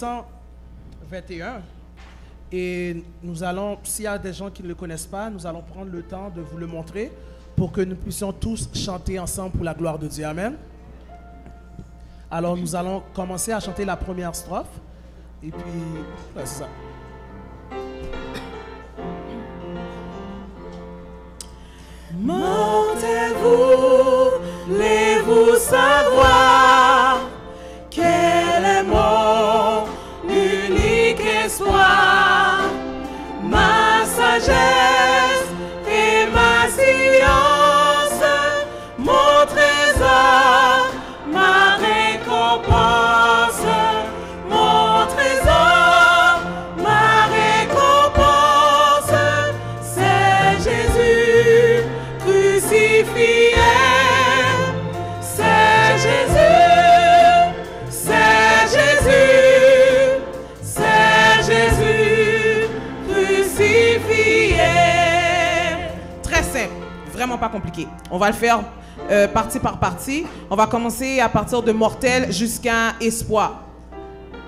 821. Et nous allons, s'il y a des gens qui ne le connaissent pas, nous allons prendre le temps de vous le montrer pour que nous puissions tous chanter ensemble pour la gloire de Dieu. Amen. Alors nous allons commencer à chanter la première strophe. Et puis, ouais, c'est ça. Montez-vous, voulez-vous savoir quel est mon unique espoir, ma sagesse et ma science, mon trésor, ma récompense, mon trésor, ma récompense, c'est Jésus crucifié, c'est Jésus, c'est Jésus, c'est Jésus crucifié. Très simple, vraiment pas compliqué. On va le faire partie par partie. On va commencer à partir de mortel jusqu'à espoir.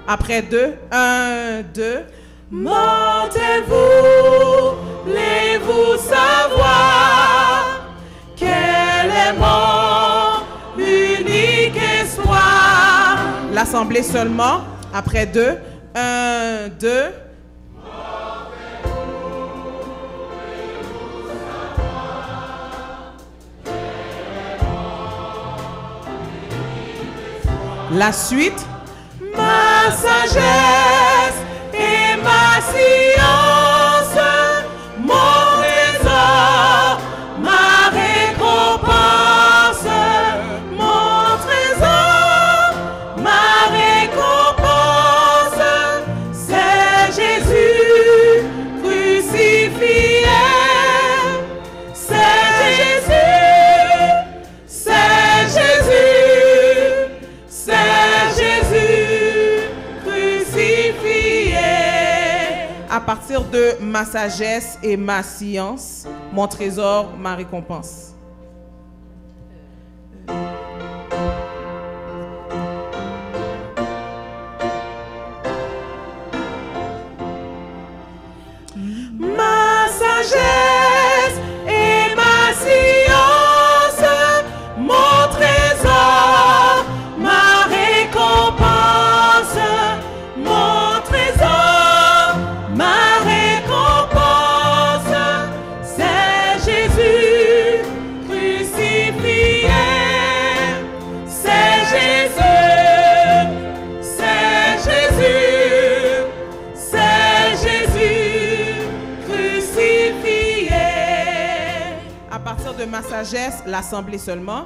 Après 2, 1, 2. Montez-vous, voulez-vous savoir quel est mon unique espoir? L'assemblée seulement. Après 2, 1, 2. La suite. Ma sagesse et ma science, mon trésor, ma récompense, mon trésor, ma récompense, c'est Jésus crucifié, c'est Jésus, c'est Jésus, c'est Jésus crucifié. À partir de ma sagesse et ma science, mon trésor, ma récompense. Ma sagesse et ma science, mon trésor, ma récompense, mon trésor, ma récompense, c'est Jésus crucifié, c'est Jésus, c'est Jésus, c'est Jésus crucifié. À partir de ma sagesse, l'assemblée seulement.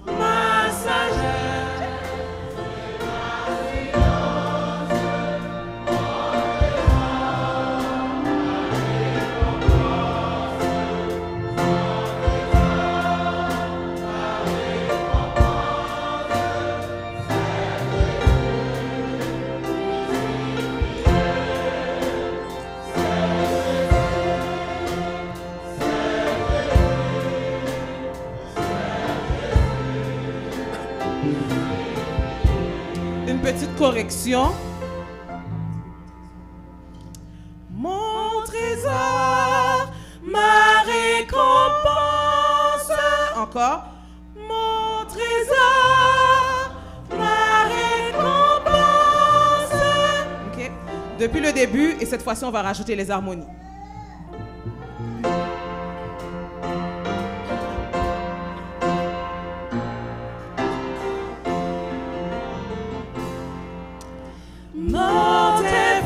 Ma sagesse, Une petite correction. mon trésor, ma récompense, Encore. mon trésor, ma récompense. OK. Depuis le début, et cette fois-ci, on va rajouter les harmonies.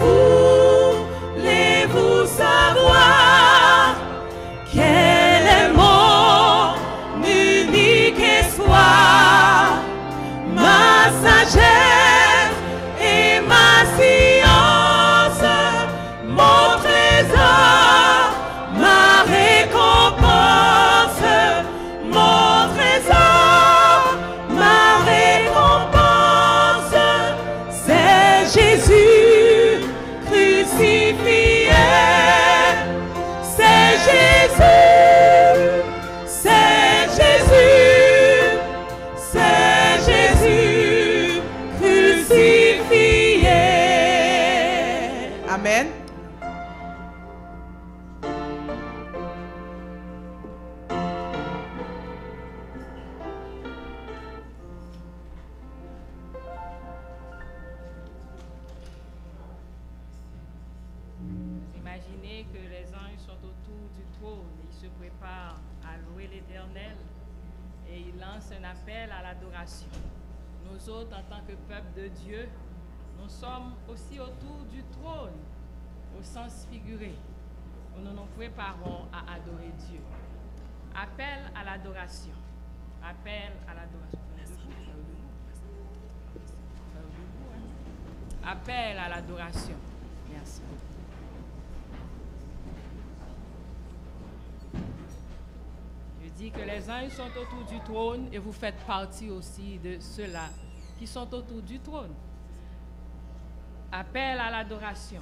Montez-vous, voulez-vous savoir quel est mon unique espoir, ma sagesse et ma science, mon trésor. Amen. Imaginez que les anges sont autour du trône, ils se préparent à louer l'Éternel et ils lancent un appel à l'adoration. Nous autres, en tant que peuple de Dieu, nous sommes aussi autour du trône, au sens figuré, où nous nous préparons à adorer Dieu. Appel à l'adoration. Appel à l'adoration. Appel à l'adoration. Merci beaucoup. Je dis que les anges sont autour du trône et vous faites partie aussi de ceux-là qui sont autour du trône. Appel à l'adoration.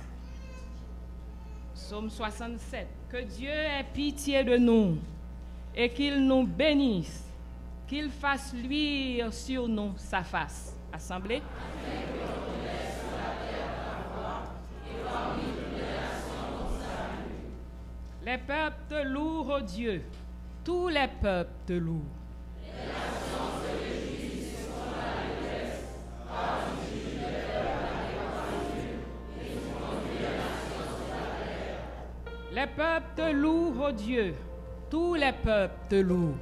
Psaume 67. Que Dieu ait pitié de nous et qu'il nous bénisse, qu'il fasse luire sur nous sa face. Assemblée. Les peuples te louent, ô Dieu. Tous les peuples te louent. Les peuples te louent, ô Dieu. Tous les peuples te louent.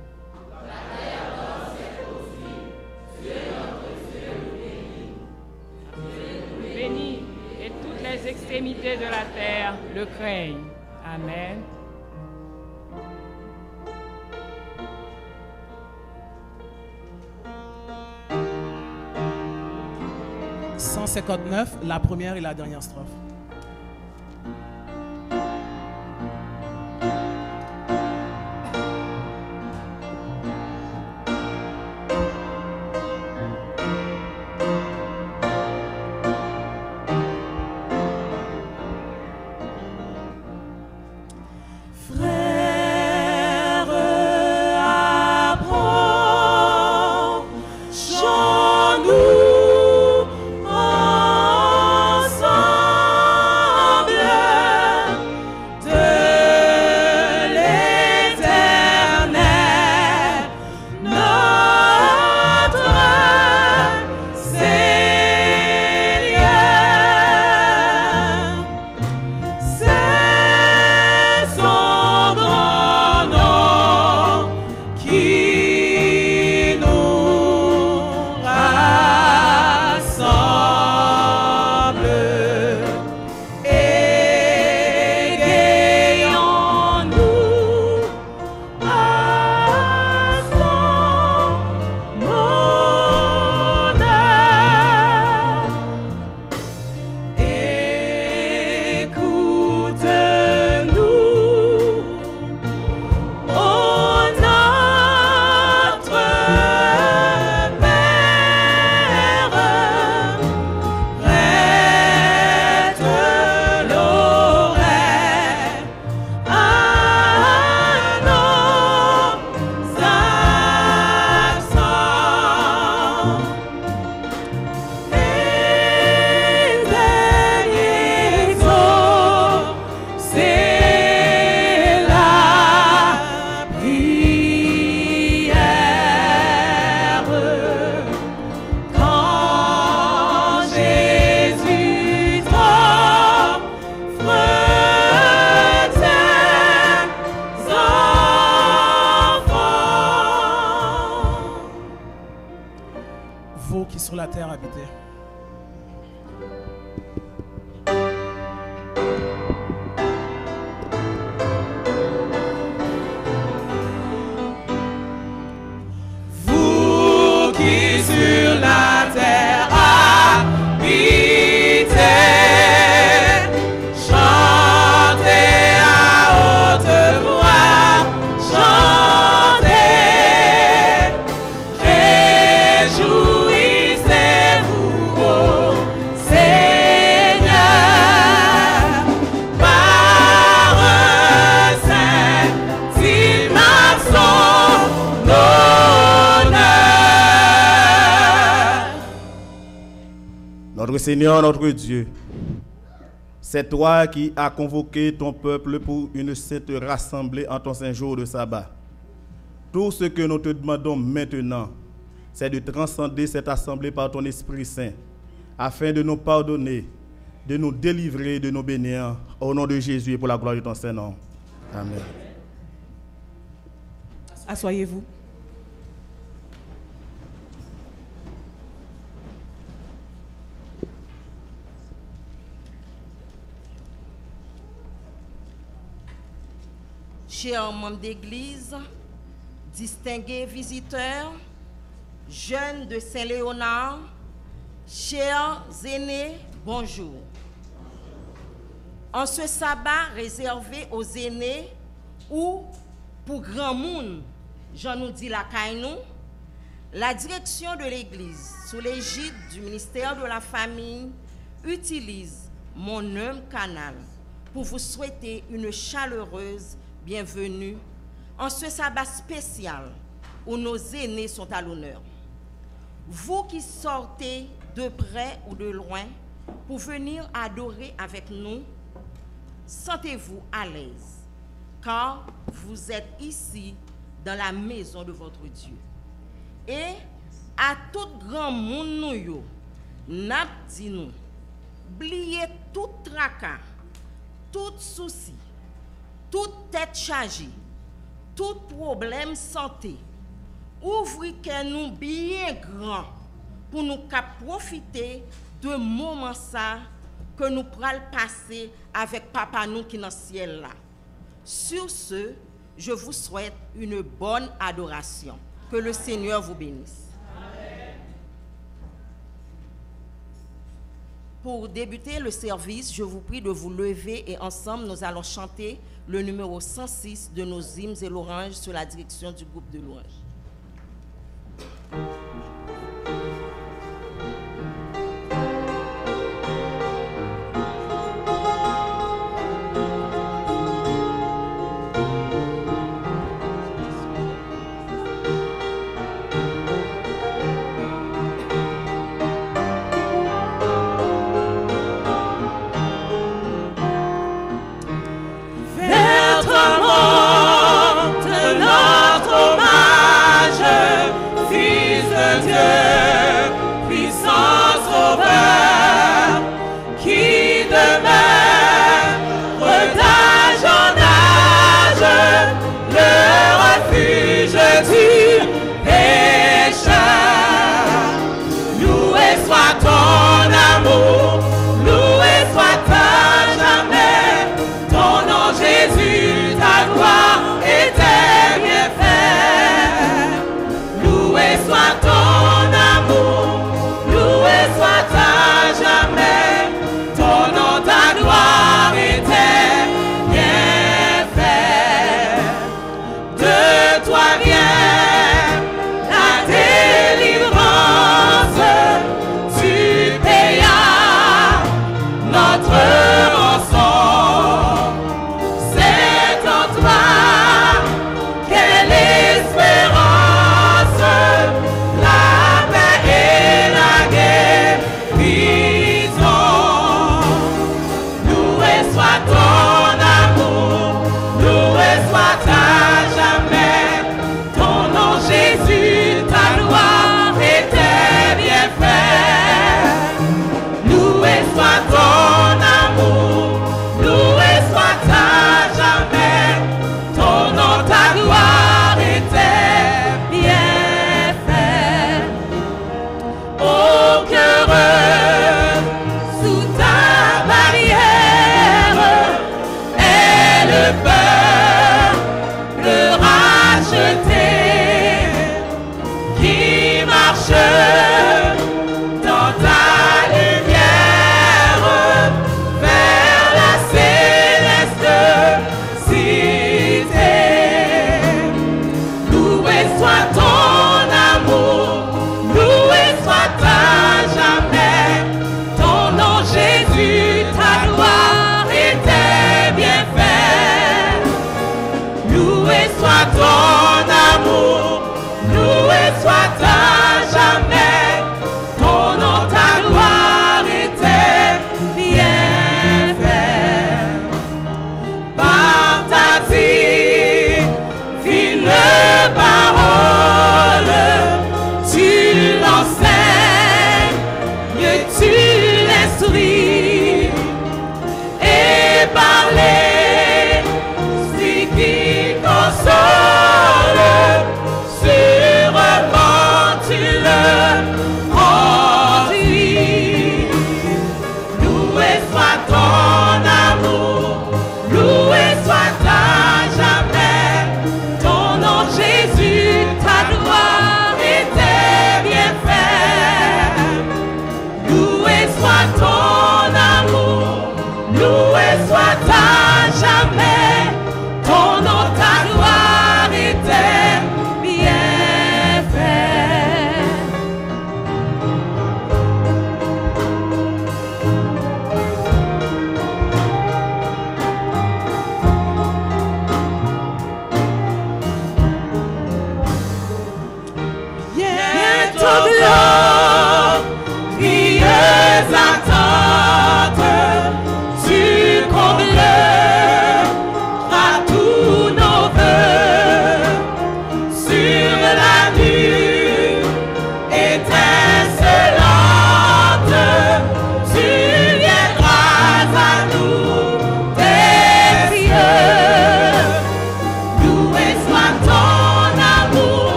Béni et toutes les extrémités de la terre le craignent. Amen. « 159, la première et la dernière strophe. Sur la terre habitée. Vous qui sur la terre habitez, chantez à haute voix, chantez, réjouissez-vous, ô Seigneur, par sainte son honneur. Notre Seigneur, notre Dieu, C'est toi qui as convoqué ton peuple pour une sainte rassemblée en ton saint jour de sabbat. Tout ce que nous te demandons maintenant, c'est de transcender cette assemblée par ton Esprit Saint, afin de nous pardonner, de nous délivrer, de nous bénir, au nom de Jésus et pour la gloire de ton Saint-Nom. Amen. Asseyez-vous. Chers membres d'église, distingués visiteurs, jeunes de Saint-Léonard, chers aînés, bonjour. En ce sabbat réservé aux aînés ou pour grand monde, j'en nous dis la caille, la direction de l'église, sous l'égide du ministère de la Famille, utilise mon humble canal pour vous souhaiter une chaleureuse bienvenue en ce sabbat spécial où nos aînés sont à l'honneur. Vous qui sortez de près ou de loin pour venir adorer avec nous, sentez-vous à l'aise, car vous êtes ici dans la maison de votre Dieu. Et à tout grand monde nous, n'a dit nous, oubliez tout tracas, tout souci, toute tête chargée, tout problème santé. Ouvrez que nous bien grand pour nous profiter de moments ça que nous pourrons passer avec papa nous qui est dans le ciel là. Sur ce, je vous souhaite une bonne adoration. Que le Seigneur vous bénisse. Amen. Pour débuter le service, je vous prie de vous lever et ensemble nous allons chanter le numéro 106 de nos hymnes et l'orange sous la direction du groupe de louanges. Ton nom, ta gloire était bien faite.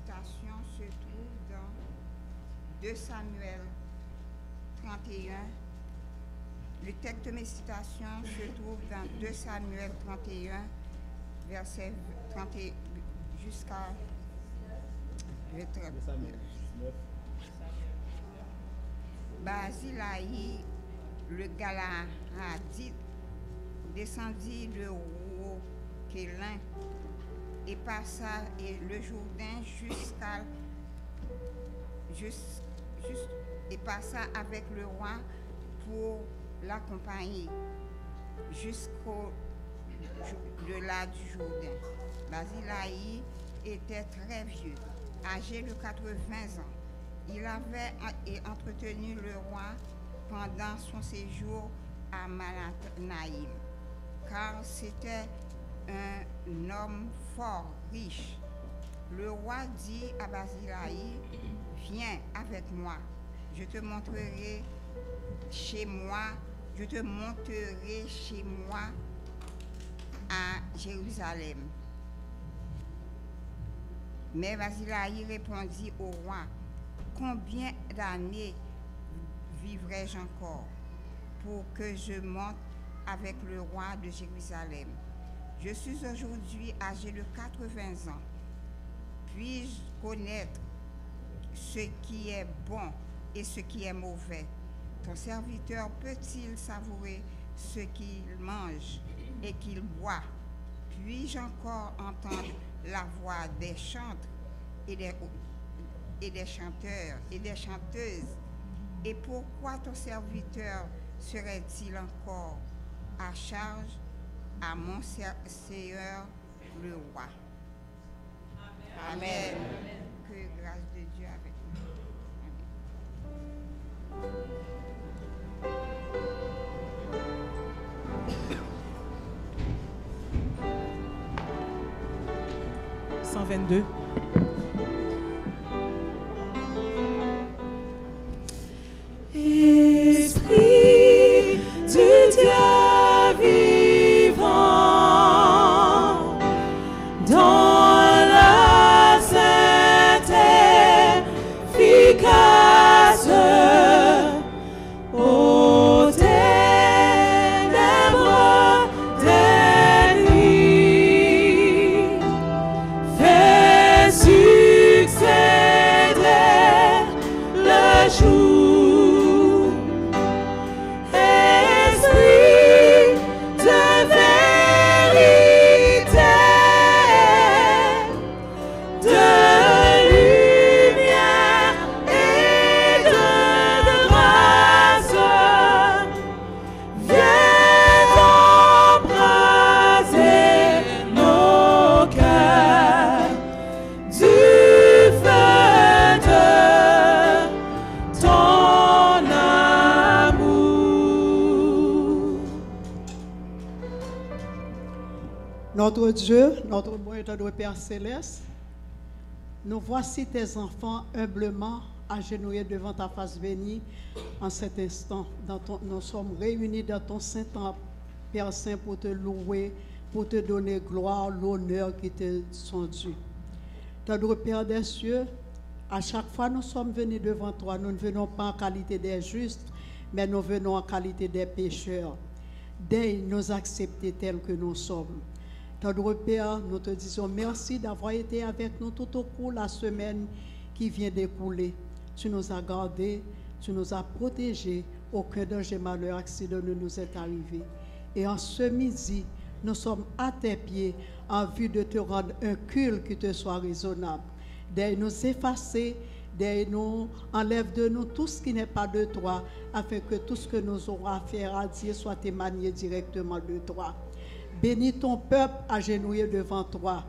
méditation se trouve dans 2 Samuel 31. Le texte de méditation se trouve dans 2 Samuel 31, verset 30 jusqu'à 39. Barzillai, le Galaadite, descendit le Roquelin et passa le Jourdain et passa avec le roi pour l'accompagner jusqu'au-delà du Jourdain. Barzillai était très vieux, âgé de 80 ans. Il avait entretenu le roi pendant son séjour à Mahanaïm, car c'était un homme fort riche. Le roi dit à Barzillai, « Viens avec moi, je te montrerai chez moi à Jérusalem. » Mais Barzillai répondit au roi, « Combien d'années vivrai-je encore pour que je monte avec le roi de Jérusalem? Je suis aujourd'hui âgé de 80 ans. Puis-je connaître ce qui est bon et ce qui est mauvais? Ton serviteur peut-il savourer ce qu'il mange et qu'il boit? Puis-je encore entendre la voix des chantres et des chanteurs et des chanteuses? Et pourquoi ton serviteur serait-il encore à charge à mon Seigneur le roi? Amen. Amen. Que grâce de Dieu avec nous. Amen. 122. Esprit du Dieu vivant, dans la sainte efficace, aux ténèbres des nuits, fais succéder le jour. Notre Dieu, notre bon et tendre Père Céleste, nous voici tes enfants humblement agenouillés devant ta face bénie en cet instant. Nous sommes réunis dans ton Saint-Temple, Père Saint, pour te louer, pour te donner gloire, l'honneur qui te sont dus. Tendre Père des cieux, à chaque fois nous sommes venus devant toi, nous ne venons pas en qualité des justes, mais nous venons en qualité des pécheurs. Daigne nous accepter tels que nous sommes. Tendre Père, nous te disons merci d'avoir été avec nous tout au cours de la semaine qui vient d'écouler. Tu nous as gardés, tu nous as protégés, aucun danger, malheur, accident ne nous est arrivé. Et en ce midi, nous sommes à tes pieds en vue de te rendre un culte qui te soit raisonnable. Daigne nous effacer, daigne nous enlève de nous tout ce qui n'est pas de toi, afin que tout ce que nous aurons à faire, à dire, soit émané directement de toi. Bénis ton peuple agenouillé devant toi.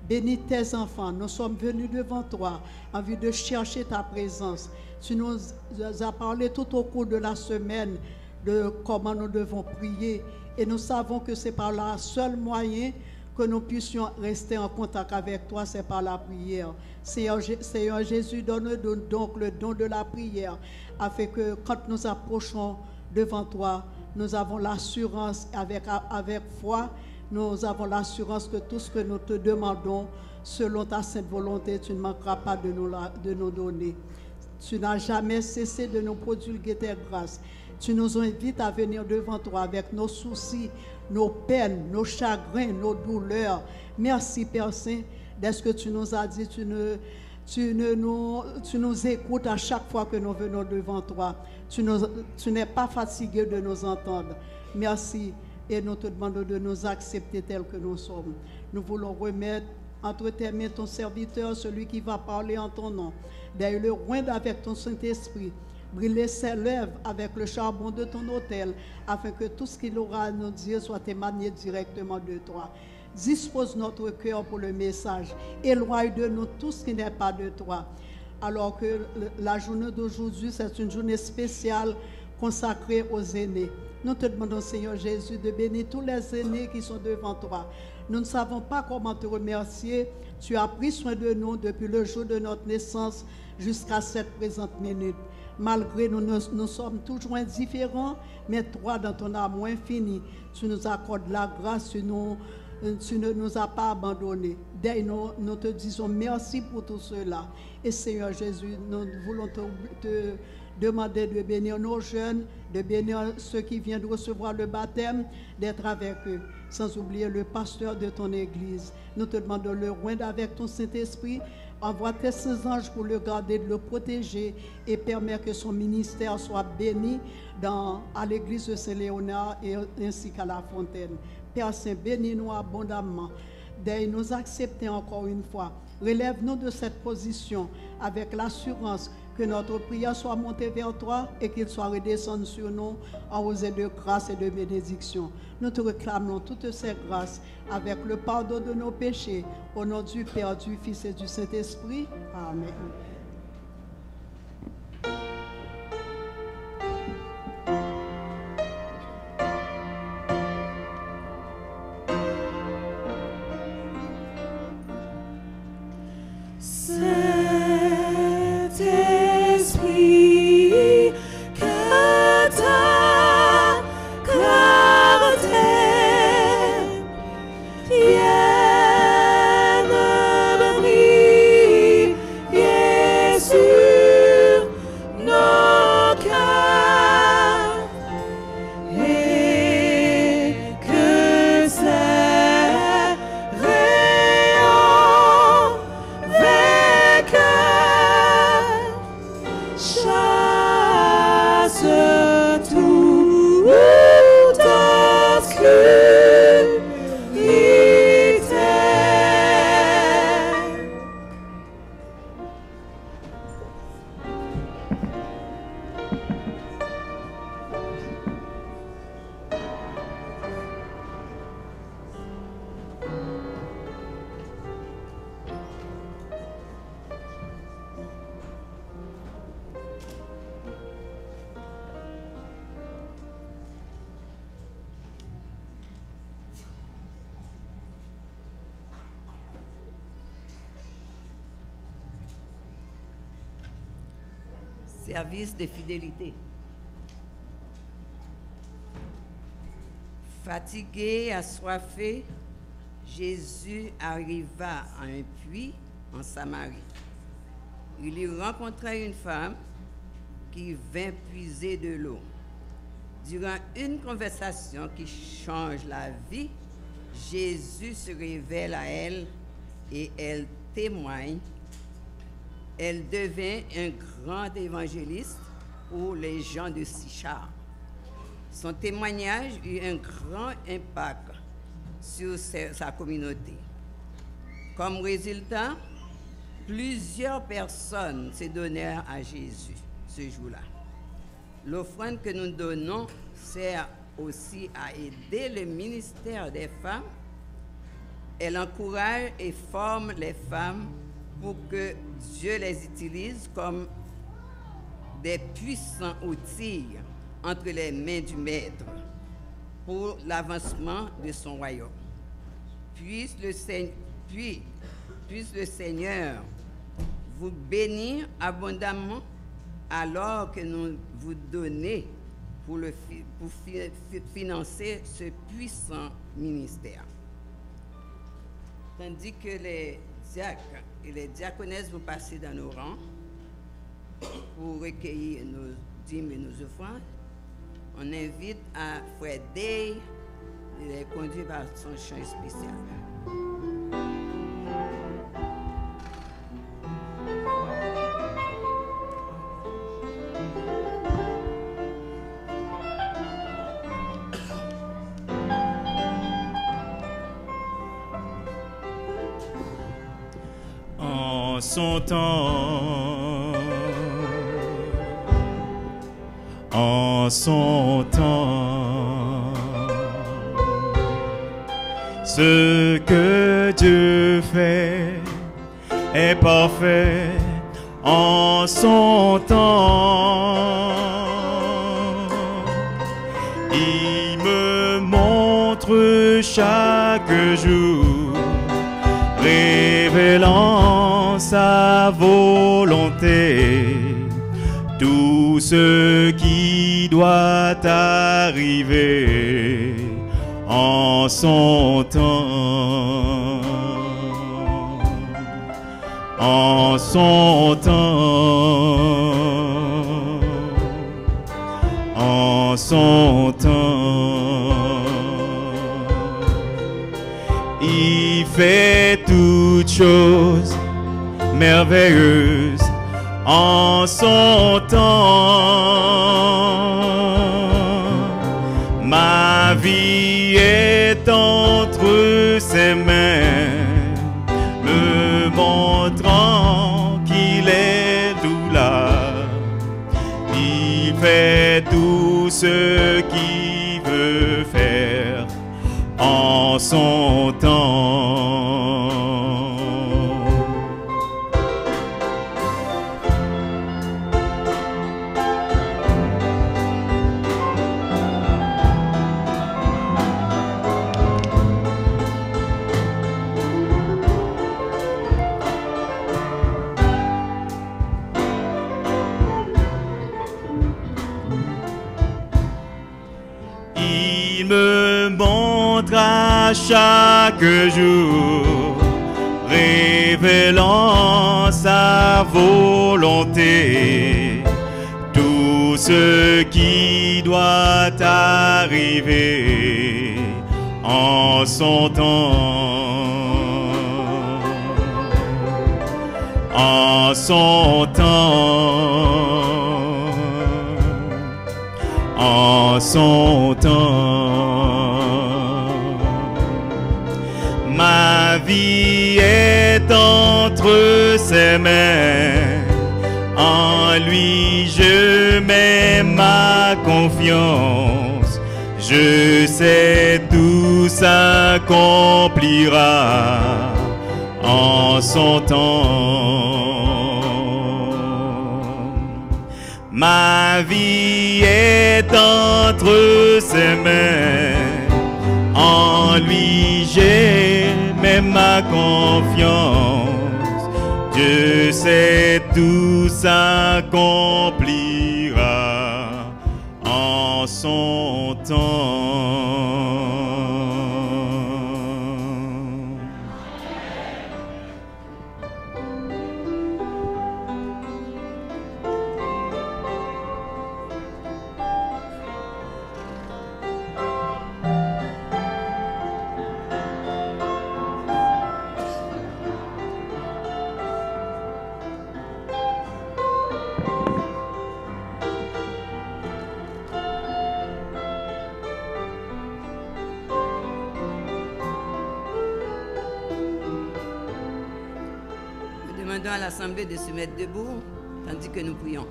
Bénis tes enfants. Nous sommes venus devant toi en vue de chercher ta présence. Tu nous as parlé tout au cours de la semaine de comment nous devons prier. Et nous savons que c'est par le seul moyen que nous puissions rester en contact avec toi, c'est par la prière. Seigneur Jésus, donne-nous donc le don de la prière, afin que quand nous approchons devant toi, nous avons l'assurance avec foi, nous avons l'assurance que tout ce que nous te demandons Selon ta sainte volonté, tu ne manqueras pas de nous donner. Tu n'as jamais cessé de nous prodiguer tes grâces. Tu nous invites à venir devant toi avec nos soucis, nos peines, nos chagrins, nos douleurs. Merci, Père Saint, dès ce que tu nous as dit, tu nous écoutes à chaque fois que nous venons devant toi. Tu n'es pas fatigué de nous entendre. Merci, et nous te demandons de nous accepter tels que nous sommes. Nous voulons remettre entre tes mains ton serviteur, celui qui va parler en ton nom. D'ailleurs, le oindre avec ton Saint-Esprit. Brûler ses lèvres avec le charbon de ton autel, afin que tout ce qu'il aura à nous dire soit émané directement de toi. Dispose notre cœur pour le message. Éloigne de nous tout ce qui n'est pas de toi. Alors que la journée d'aujourd'hui, c'est une journée spéciale consacrée aux aînés. Nous te demandons, Seigneur Jésus, de bénir tous les aînés qui sont devant toi. Nous ne savons pas comment te remercier. Tu as pris soin de nous depuis le jour de notre naissance jusqu'à cette présente minute. Malgré nous sommes toujours indifférents, mais toi, dans ton amour infini, tu nous accordes la grâce, tu ne nous as pas abandonnés. D'ailleurs, nous te disons merci pour tout cela. Et Seigneur Jésus, nous voulons te demander de bénir nos jeunes, de bénir ceux qui viennent de recevoir le baptême, d'être avec eux, sans oublier le pasteur de ton église. Nous te demandons de le oindre avec ton Saint-Esprit. Envoie tes saints anges pour le garder, de le protéger et permettre que son ministère soit béni à l'église de Saint-Léonard et ainsi qu'à la fontaine. Père Saint, bénis-nous abondamment. D'ailleurs, nous accepter encore une fois. Relève-nous de cette position avec l'assurance que notre prière soit montée vers toi et qu'il soit redescendu sur nous en rosée de grâce et de bénédiction. Nous te réclamons toutes ces grâces avec le pardon de nos péchés. Au nom du Père, du Fils et du Saint-Esprit. Amen. Saint-Esprit, que ta clarté vienne briller sur nos cœurs et que ces rayons chasse toute obscurité. Service de fidélité. Fatigué, assoiffé, Jésus arriva à un puits en Samarie. Il y rencontra une femme qui vint puiser de l'eau. Durant une conversation qui change la vie, Jésus se révèle à elle et elle témoigne. Elle devint un grand évangéliste pour les gens de Sychar. Son témoignage eut un grand impact sur sa communauté. Comme résultat, plusieurs personnes se donnèrent à Jésus ce jour-là. L'offrande que nous donnons sert aussi à aider le ministère des femmes. Elle encourage et forme les femmes pour que Dieu les utilise comme des puissants outils entre les mains du Maître pour l'avancement de son royaume. Puisse le Seigneur vous bénir abondamment alors que nous vous donnons pour financer ce puissant ministère. Tandis que les diacres et les diaconesses vont passer dans nos rangs pour recueillir nos dîmes et nos offrandes. On invite à Frère Day de les conduire par son chant spécial. En son temps, en son temps, ce que Dieu fait est parfait en son temps. Il me montre chaque jour, révélant sa volonté, tout ce qui doit arriver en son temps, en son temps, en son temps. Il fait toutes choses merveilleuses en son temps. Ma vie est entre ses mains, me montrant qu'il est tout là. Il fait tout ce qu'il veut faire en son temps. Il me montre à chaque jour, révélant sa volonté, tout ce qui doit arriver en son temps, en son temps, en son temps. Ma vie est entre ses mains, en lui je mets ma confiance. Je sais tout s'accomplira en son temps. Ma vie est entre ses mains, en lui j'ai même ma confiance. Je sais tout s'accomplira en son temps. Demandons à l'Assemblée de se mettre debout tandis que nous prions.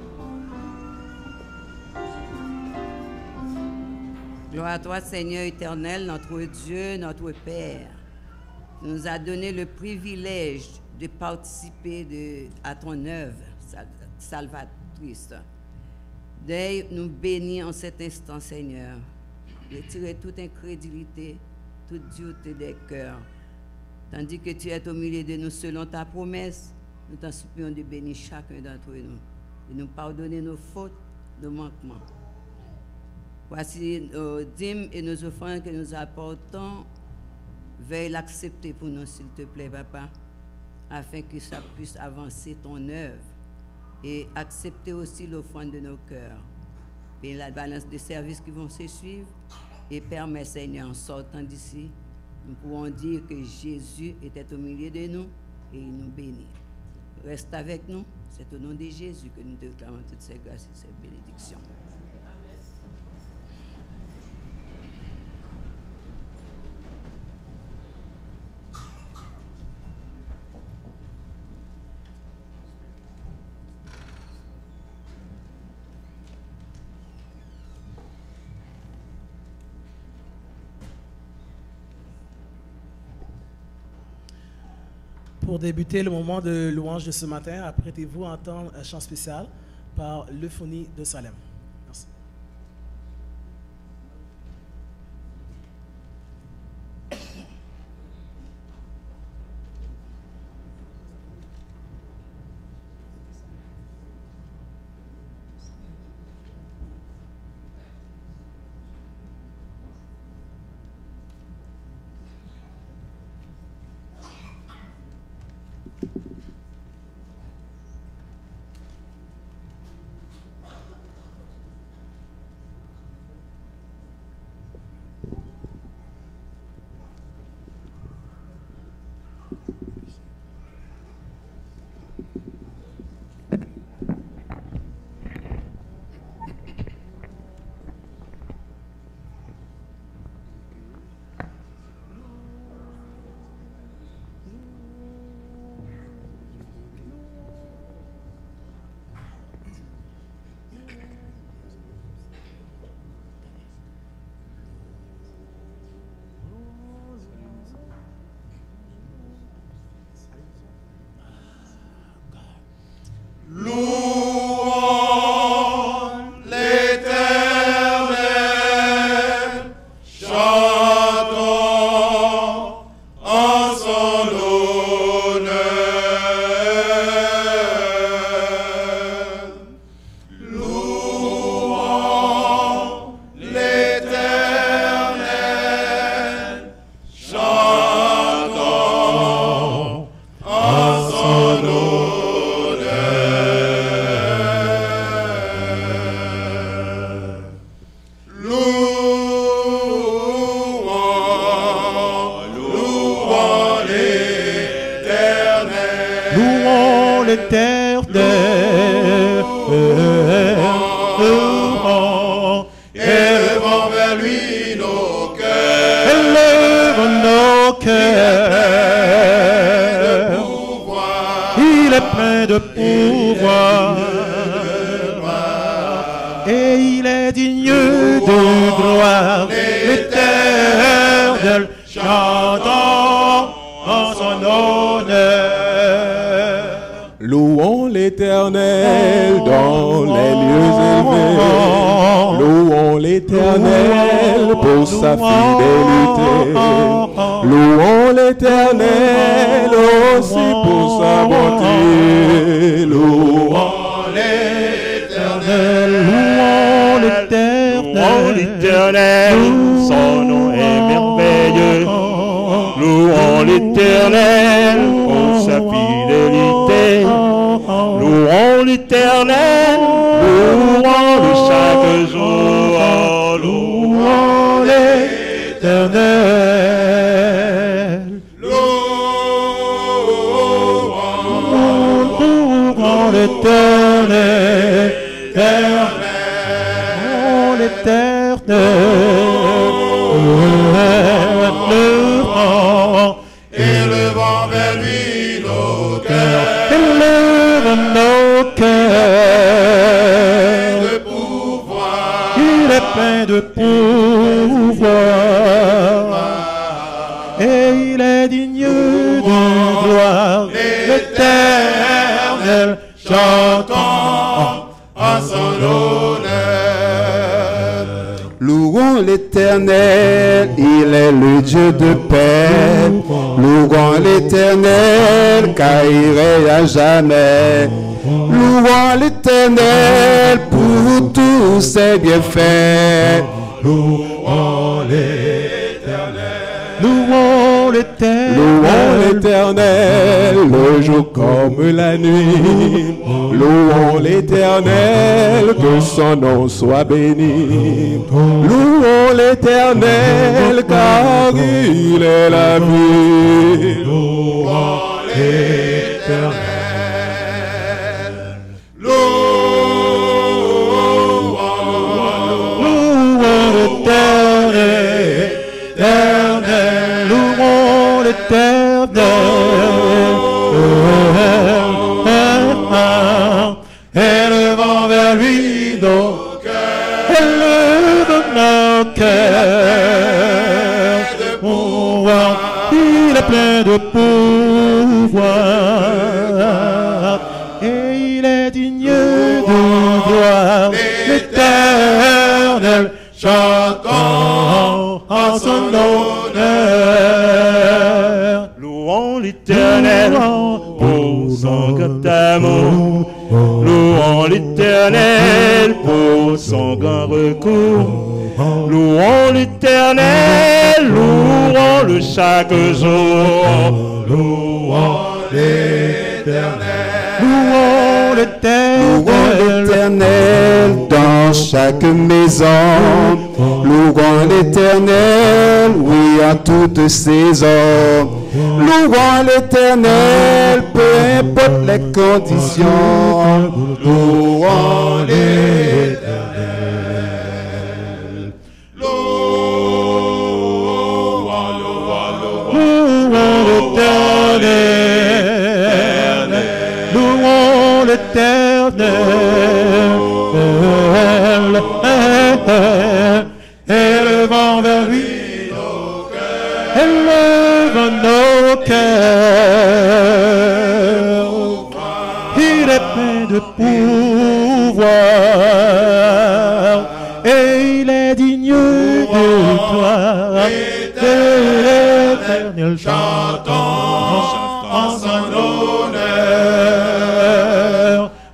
Gloire à toi, Seigneur éternel, notre Dieu, notre Père. Tu nous as donné le privilège de participer à ton œuvre salvatrice. Deuil nous bénis en cet instant, Seigneur. Retire toute incrédulité, toute dureté des cœurs. Tandis que tu es au milieu de nous selon ta promesse, nous t'en supplions de bénir chacun d'entre nous, de nous pardonner nos fautes, nos manquements. Voici nos dîmes et nos offrandes que nous apportons. Veuille l'accepter pour nous, s'il te plaît, Papa. afin que ça puisse avancer ton œuvre et accepter aussi l'offrande de nos cœurs. Et la balance des services qui vont se suivre et permet, Seigneur, en sortant d'ici, nous pouvons dire que Jésus était au milieu de nous et il nous bénit. Reste avec nous, c'est au nom de Jésus que nous te réclamons toutes ces grâces et ces bénédictions. Pour débuter le moment de louange de ce matin, apprêtez-vous à entendre un chant spécial par l'Euphonie de Salem. Merci. l'Éternel, il est le Dieu de paix. Louons l'Éternel, car il règne à jamais. Louons l'Éternel pour tous ses bienfaits. Louons l'Éternel. Louons l'Éternel. Louons l'Éternel, le jour comme la nuit. Louons l'Éternel, que son nom soit béni. Louons l'Éternel, car il est la vie. Louons l'Éternel. Élevons vers lui nos cœurs, élevons nos cœurs de pouvoir, il est plein de pouvoir, et il est digne de gloire, l'Éternel, chantons en son honneur. Louons l'Éternel pour son grand amour. Louons l'Éternel pour son grand recours. Louons l'Éternel, louons-le chaque jour. Louons l'Éternel. Louons l'Éternel dans chaque maison. Louons l'Éternel, oui, en toutes saisons. Louons l'Éternel, peu importe les conditions. Louons l'Éternel. Louons l'Éternel. Louons l'Éternel. Élevons vers lui nos cœurs. Élevons nos cœurs. Il est plein de pouvoir et il est digne de gloire. L'Éternel, chantons en son honneur.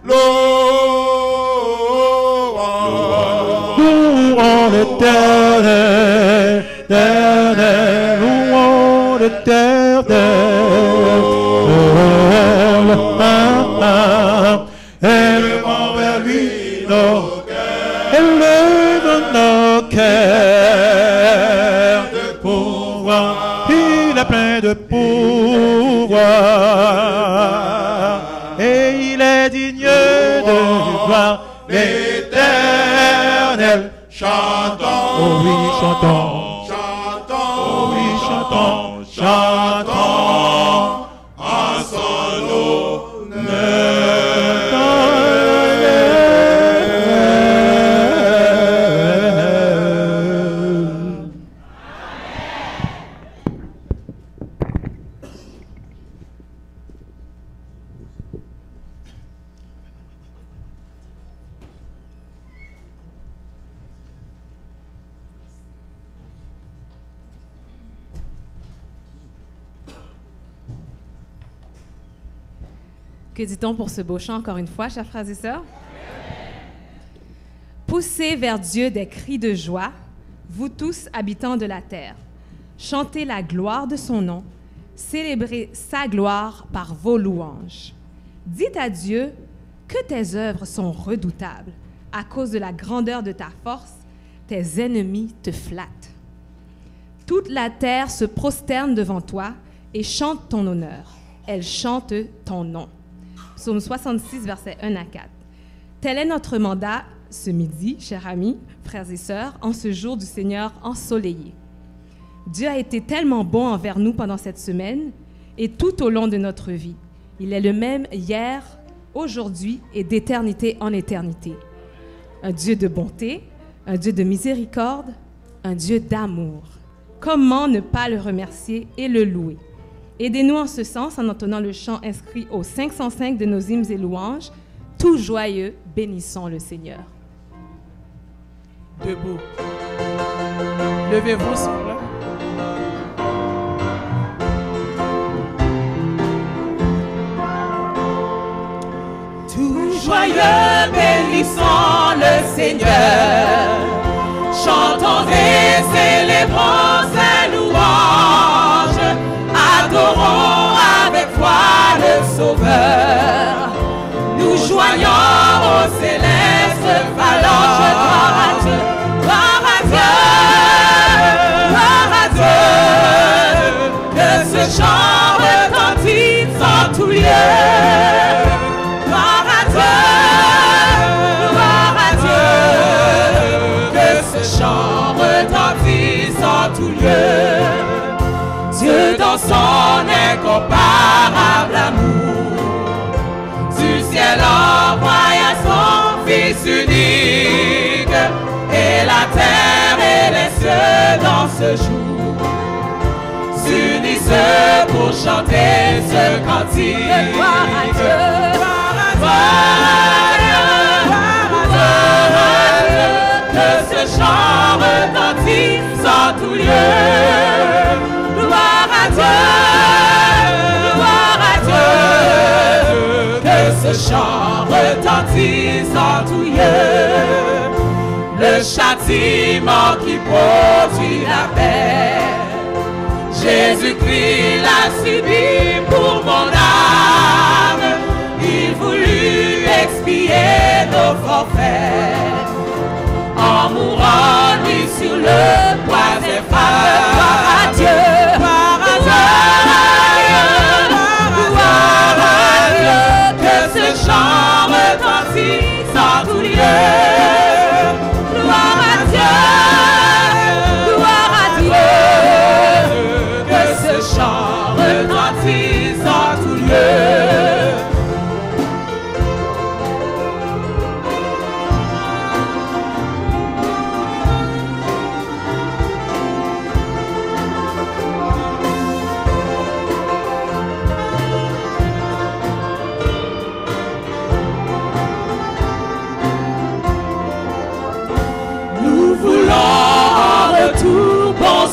Louons l'Éternel, louons l'Éternel. Élevons vers lui nos cœurs, élevons nos cœurs de pouvoir, il est plein de pouvoir, et il est digne de gloire, l'Éternel. Chantons, oh oui, chantons, chantons, oh oui, chantons, chantons en son honneur. Que dit-on pour ce beau chant encore une fois, chers frères et sœurs? Poussez vers Dieu des cris de joie, vous tous habitants de la terre. Chantez la gloire de son nom, célébrez sa gloire par vos louanges. Dites à Dieu que tes œuvres sont redoutables. À cause de la grandeur de ta force, tes ennemis te flattent. Toute la terre se prosterne devant toi et chante ton honneur. Elle chante ton nom. Psaume 66, versets 1 à 4. Tel est notre mandat ce midi, chers amis, frères et sœurs, en ce jour du Seigneur ensoleillé. Dieu a été tellement bon envers nous pendant cette semaine et tout au long de notre vie. Il est le même hier, aujourd'hui et d'éternité en éternité. Un Dieu de bonté, un Dieu de miséricorde, un Dieu d'amour. Comment ne pas le remercier et le louer? Aidez-nous en ce sens en entonnant le chant inscrit au 505 de nos hymnes et louanges. Tout joyeux, bénissons le Seigneur. Debout. Levez-vous, s'il vous plaît. Tout joyeux, bénissons le Seigneur. Chantons et célébrons sa louange. Adorons Sauveur. Nous joignons au céleste phalange. Gloire à Dieu, gloire à Dieu, gloire à Dieu. Que ce chant retentisse en tout lieu. Gloire à Dieu, gloire à Dieu. Que ce chant retentisse en tout lieu. Dieu dans son incomparable amour, du ciel envoya son Fils unique, et la terre et les cieux dans ce jour s'unissent pour chanter ce cantique. Gloire à Dieu, gloire à Dieu, gloire à Dieu, que ce chant retentisse en tout lieu. Gloire à Dieu, gloire à Dieu, que ce chant retentisse en tout lieu. Le châtiment qui produit la paix, Jésus-Christ l'a subi pour mon âme. Il voulut expier nos forfaits en mourant lui sur le bois des femmes. Gloire à Dieu, gloire à Dieu, gloire à Dieu, que ce chant retentisse en tout lieu. Gloire à Dieu, gloire à Dieu, que ce chant retentisse en tout lieu.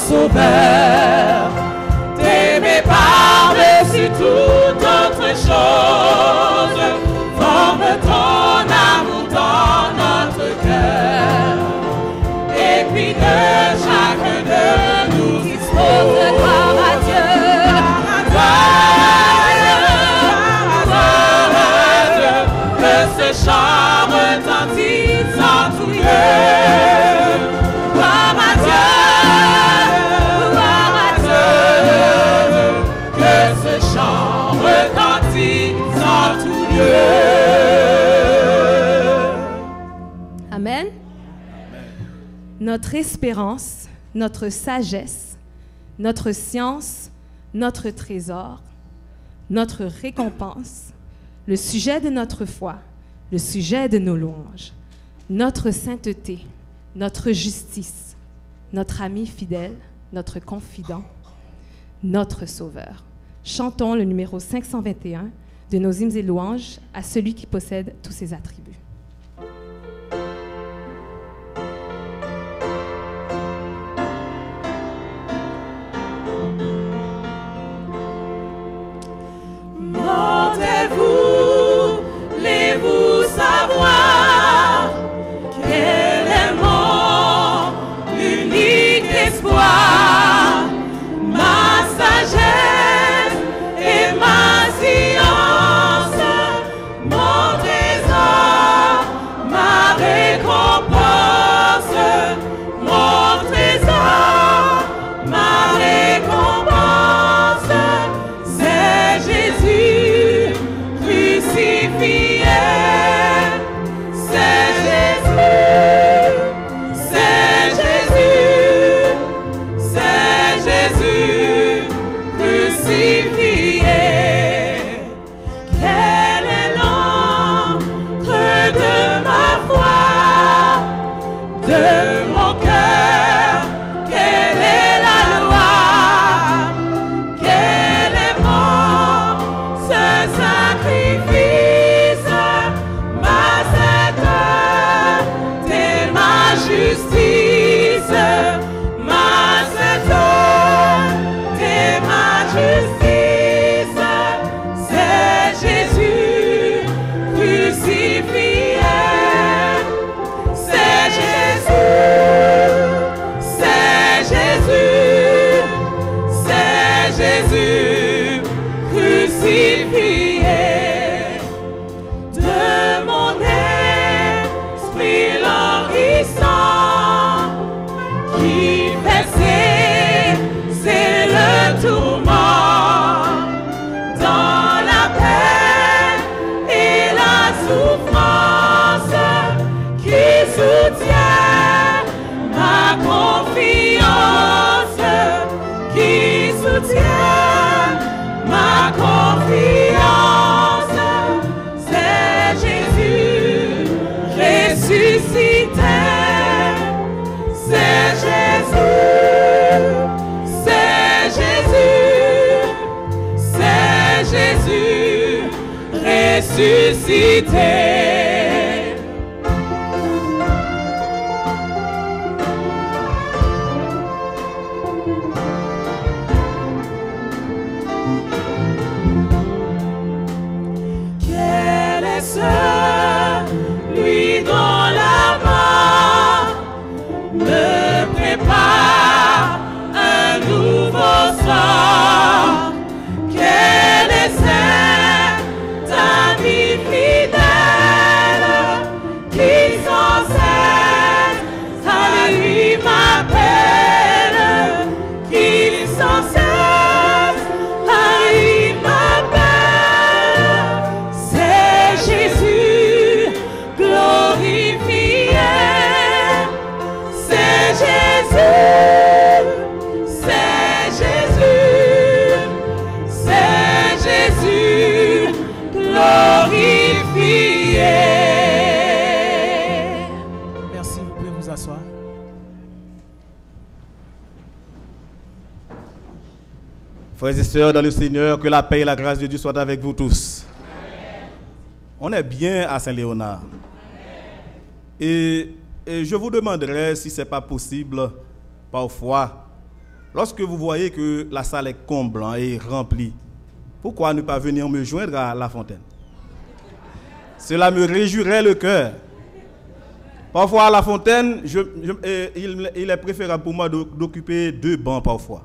Sauveur, t'aimer par-dessus toute autre chose, forme ton amour dans notre cœur, et puis de chacun de nous dispose. Gloire à Dieu, gloire à Dieu, que ce chant retentisse en tout lieu. Gloire à Dieu, retentisse en tout lieu. Amen. Notre espérance, notre sagesse, notre science, notre trésor, notre récompense, le sujet de notre foi, le sujet de nos louanges, notre sainteté, notre justice, notre ami fidèle, notre confident, notre Sauveur. Chantons le numéro 521 de nos hymnes et louanges à celui qui possède tous ses attributs. Montez-vous, voulez-vous savoir quel est mon unique espoir, ma sagesse et ma science, mon trésor, ma récompense, mon trésor, ma récompense, c'est Jésus crucifié, c'est Jésus, c'est Jésus, c'est Jésus crucifié. Quel est l'encre de ma foi, de mon cœur, quelle est la loi, quel est mon ce sacrifice, ma sainteté, ma justice, ma sainteté, ma justice, c'est Jésus crucifié, c'est Jésus. ressuscité. C'est Jésus, c'est Jésus, c'est Jésus ressuscité. Lui dont la mort me prépare un nouveau sort. Quel est cet ami fidèle qui sans cesse à lui m'appelle, qui sans cesse à lui m'appelle. Jésus glorifié, c'est Jésus, c'est Jésus, c'est Jésus glorifié. Merci, vous pouvez vous asseoir. Frères et sœurs dans le Seigneur, que la paix et la grâce de Dieu soient avec vous tous. On est bien à Saint-Léonard. Et je vous demanderai si ce n'est pas possible, parfois, lorsque vous voyez que la salle est comblante et remplie, pourquoi ne pas venir me joindre à La Fontaine? Cela me réjouirait le cœur. Parfois à La Fontaine, il est préférable pour moi d'occuper 2 bancs parfois.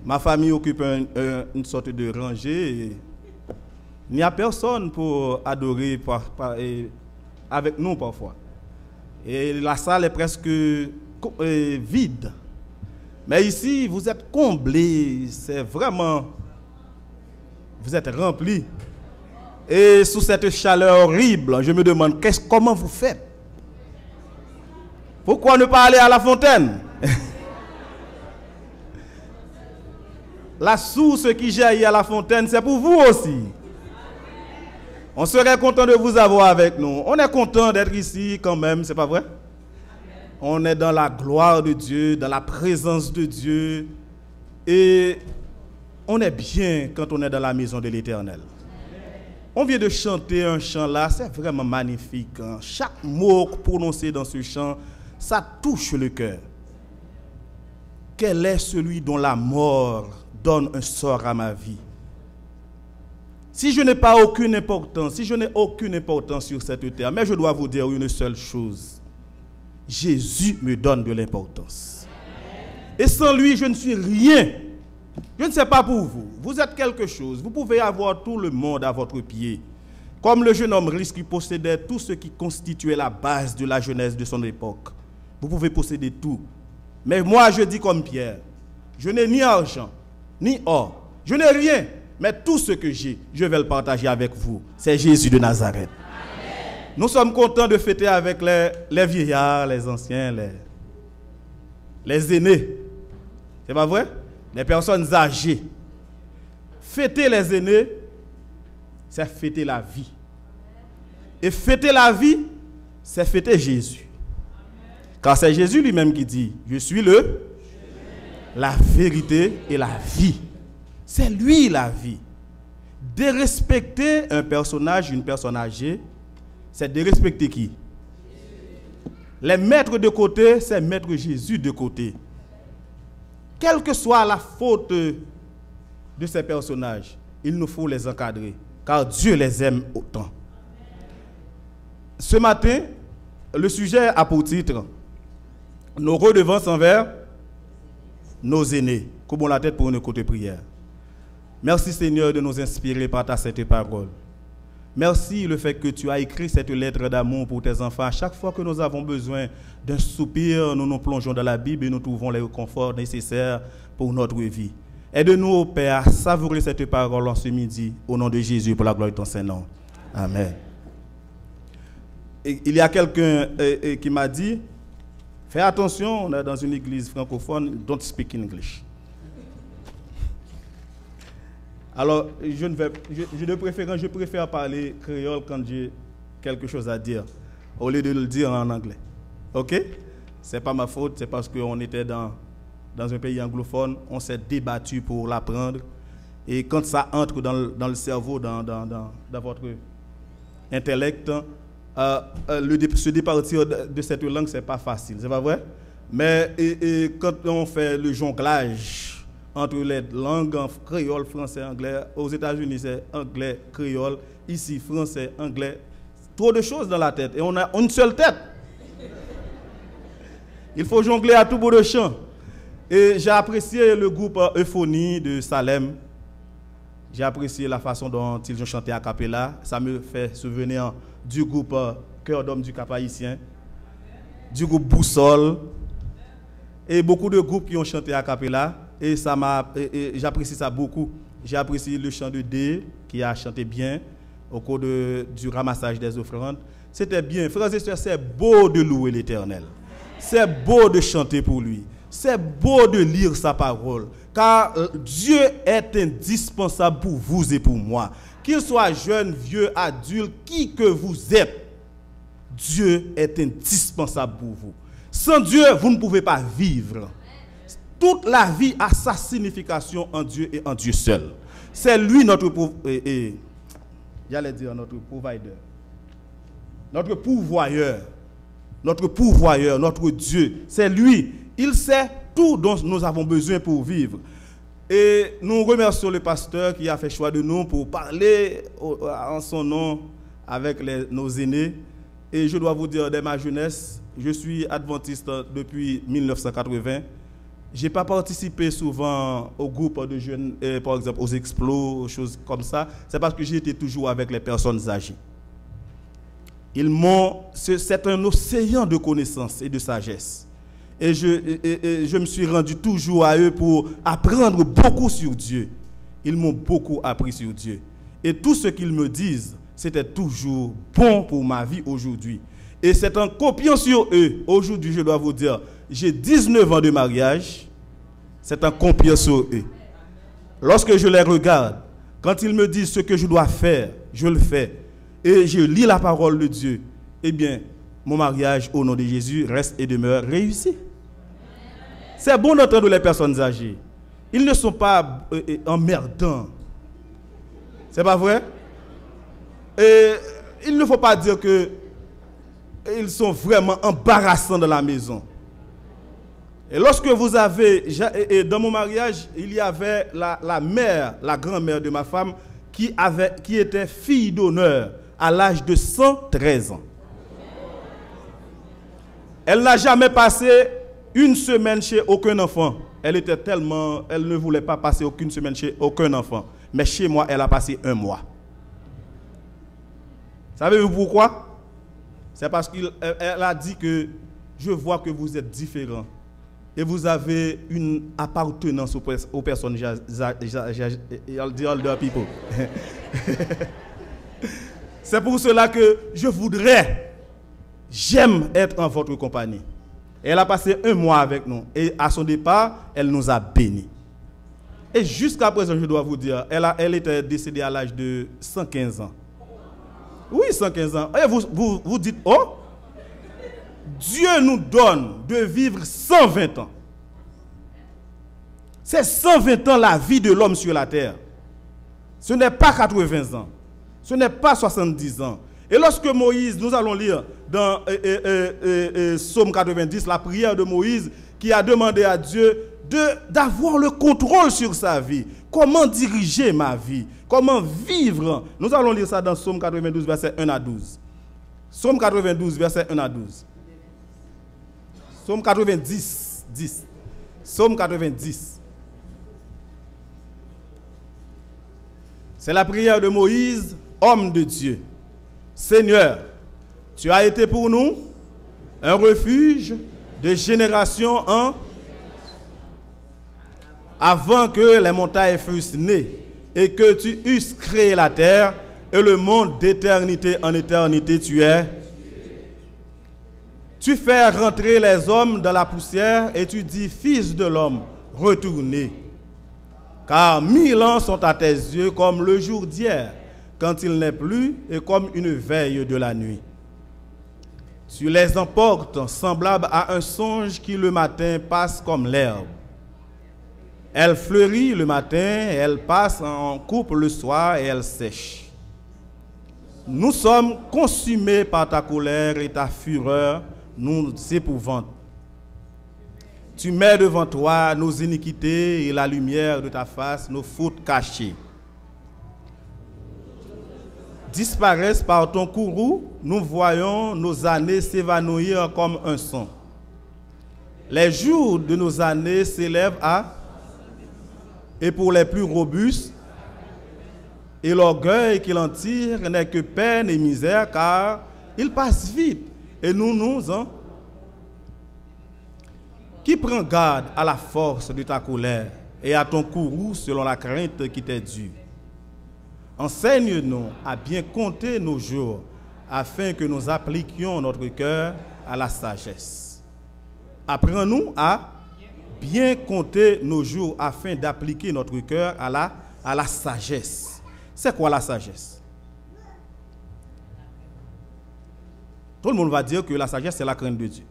Ma famille occupe une sorte de rangée. Et il n'y a personne pour adorer avec nous parfois. Et la salle est presque vide. Mais ici, vous êtes comblés. C'est vraiment... Vous êtes remplis. Et sous cette chaleur horrible, je me demande comment vous faites. Pourquoi ne pas aller à La Fontaine? La source qui jaillit à La Fontaine, c'est pour vous aussi. On serait content de vous avoir avec nous. On est content d'être ici quand même, c'est pas vrai? On est dans la gloire de Dieu, dans la présence de Dieu. Et on est bien quand on est dans la maison de l'Éternel. On vient de chanter un chant là, c'est vraiment magnifique. Hein? Chaque mot prononcé dans ce chant, ça touche le cœur. Quel est celui dont la mort donne un sort à ma vie? Si je n'ai pas aucune importance, si je n'ai aucune importance sur cette terre, mais je dois vous dire une seule chose. Jésus me donne de l'importance. Et sans lui, je ne suis rien. Je ne sais pas pour vous. Vous êtes quelque chose. Vous pouvez avoir tout le monde à votre pied. Comme le jeune homme riche qui possédait tout ce qui constituait la base de la jeunesse de son époque. Vous pouvez posséder tout. Mais moi, je dis comme Pierre, je n'ai ni argent, ni or. Je n'ai rien. Mais tout ce que j'ai, je vais le partager avec vous. C'est Jésus de Nazareth. Amen. Nous sommes contents de fêter avec les vieillards, les anciens, les aînés. C'est pas vrai? Les personnes âgées. Fêter les aînés, c'est fêter la vie. Et fêter la vie, c'est fêter Jésus. Car c'est Jésus lui-même qui dit, je suis la vérité et la vie. C'est lui la vie. Dérespecter un personnage, une personne âgée, c'est dérespecter qui? Les mettre de côté, c'est mettre Jésus de côté. Quelle que soit la faute de ces personnages, il nous faut les encadrer, car Dieu les aime autant. Ce matin, le sujet a pour titre « Nos redevances envers nos aînés ». Courbons la tête pour une courte prière. Merci Seigneur de nous inspirer par ta sainte parole. Merci le fait que tu as écrit cette lettre d'amour pour tes enfants. À chaque fois que nous avons besoin d'un soupir, nous nous plongeons dans la Bible et nous trouvons les conforts nécessaires pour notre vie. Aide-nous, ô Père, à savourer cette parole en ce midi, au nom de Jésus, pour la gloire de ton Saint-Nom. Amen. Et il y a quelqu'un qui m'a dit, fais attention, on est dans une église francophone, don't speak English. Alors, je préfère parler créole quand j'ai quelque chose à dire. au lieu de le dire en anglais. OK? C'est pas ma faute, c'est parce qu'on était dans un pays anglophone, on s'est débattu pour l'apprendre. Et quand ça entre dans le cerveau, dans votre intellect, se départir de cette langue, c'est pas facile, c'est pas vrai? Mais quand on fait le jonglage entre les langues créole, français, anglais, aux États-Unis c'est anglais, créole, ici français, anglais, trop de choses dans la tête et on a une seule tête. Il faut jongler à tout bout de champ. Et j'ai apprécié le groupe Euphonie de Salem. J'ai apprécié la façon dont ils ont chanté a cappella. Ça me fait souvenir du groupe Cœur d'homme du Cap-Haïtien, du groupe Boussole, et beaucoup de groupes qui ont chanté a cappella. Et j'apprécie ça beaucoup. J'ai apprécié le chant de D qui a chanté bien au cours du ramassage des offrandes. C'était bien. Frères et sœurs, c'est beau de louer l'Éternel. C'est beau de chanter pour lui. C'est beau de lire sa parole. Car Dieu est indispensable pour vous et pour moi. Qu'il soit jeune, vieux, adulte, qui que vous êtes, Dieu est indispensable pour vous. Sans Dieu, vous ne pouvez pas vivre. Toute la vie a sa signification en Dieu et en Dieu seul. C'est lui notre j'allais dire notre provider, notre pourvoyeur, notre Dieu. C'est lui. Il sait tout dont nous avons besoin pour vivre. Et nous remercions le pasteur qui a fait choix de nous pour parler en son nom avec nos aînés. Et je dois vous dire, dès ma jeunesse, je suis adventiste depuis 1980. Je n'ai pas participé souvent au groupe de jeunes, par exemple aux explos, aux choses comme ça. C'est parce que j'étais toujours avec les personnes âgées. C'est un océan de connaissances et de sagesse. Et je me suis rendu toujours à eux pour apprendre beaucoup sur Dieu. Ils m'ont beaucoup appris sur Dieu. Et tout ce qu'ils me disent, c'était toujours bon pour ma vie aujourd'hui. Et c'est en copiant sur eux, aujourd'hui je dois vous dire, j'ai 19 ans de mariage, c'est en copiant sur eux. Lorsque je les regarde, quand ils me disent ce que je dois faire, je le fais. Et je lis la parole de Dieu, eh bien, mon mariage au nom de Jésus reste et demeure réussi. C'est bon d'entendre les personnes âgées. Ils ne sont pas emmerdants. C'est pas vrai? Et il ne faut pas dire que ils sont vraiment embarrassants dans la maison. Et lorsque vous avez, dans mon mariage, il y avait la mère, la grand-mère de ma femme, qui était fille d'honneur à l'âge de 113 ans. Elle n'a jamais passé une semaine chez aucun enfant. Elle ne voulait pas passer aucune semaine chez aucun enfant. Mais chez moi, elle a passé 1 mois. Savez-vous pourquoi? C'est parce qu'elle a dit que je vois que vous êtes différents et vous avez une appartenance aux personnes older people. C'est pour cela que j'aime être en votre compagnie. Elle a passé 1 mois avec nous et à son départ, elle nous a bénis. Et jusqu'à présent, je dois vous dire, elle était décédée à l'âge de 115 ans. Oui, 115 ans. Et vous dites, oh, Dieu nous donne de vivre 120 ans. C'est 120 ans la vie de l'homme sur la terre. Ce n'est pas 80 ans. Ce n'est pas 70 ans. Et lorsque Moïse, nous allons lire dans Psaume 90, la prière de Moïse qui a demandé à Dieu d'avoir le contrôle sur sa vie. Comment diriger ma vie? Comment vivre? Nous allons lire ça dans Psaume 92, verset 1 à 12. Psaume 92, verset 1 à 12. Psaume 90, 10. Psaume 90. C'est la prière de Moïse, homme de Dieu. Seigneur, tu as été pour nous un refuge de génération en avant que les montagnes fussent nées et que tu eusses créé la terre et le monde d'éternité en éternité tu es. Tu fais rentrer les hommes dans la poussière et tu dis, fils de l'homme, retournez. Car 1000 ans sont à tes yeux comme le jour d'hier, quand il n'est plus, et comme une veille de la nuit. Tu les emportes semblables à un songe qui le matin passe comme l'herbe. Elle fleurit le matin, elle passe en coupe le soir et elle sèche. Nous sommes consumés par ta colère et ta fureur nous épouvante. Tu mets devant toi nos iniquités et la lumière de ta face, nos fautes cachées. Disparaissent par ton courroux, nous voyons nos années s'évanouir comme un son. Les jours de nos années s'élèvent à, et pour les plus robustes, et l'orgueil qu'il en tire n'est que peine et misère, car il passe vite, et nous en... Qui prend garde à la force de ta colère et à ton courroux selon la crainte qui t'est due. Enseigne-nous à bien compter nos jours, afin que nous appliquions notre cœur à la sagesse. Apprends-nous à bien compter nos jours, afin d'appliquer notre cœur à la sagesse. C'est quoi la sagesse? Tout le monde va dire que la sagesse, c'est la crainte de Dieu.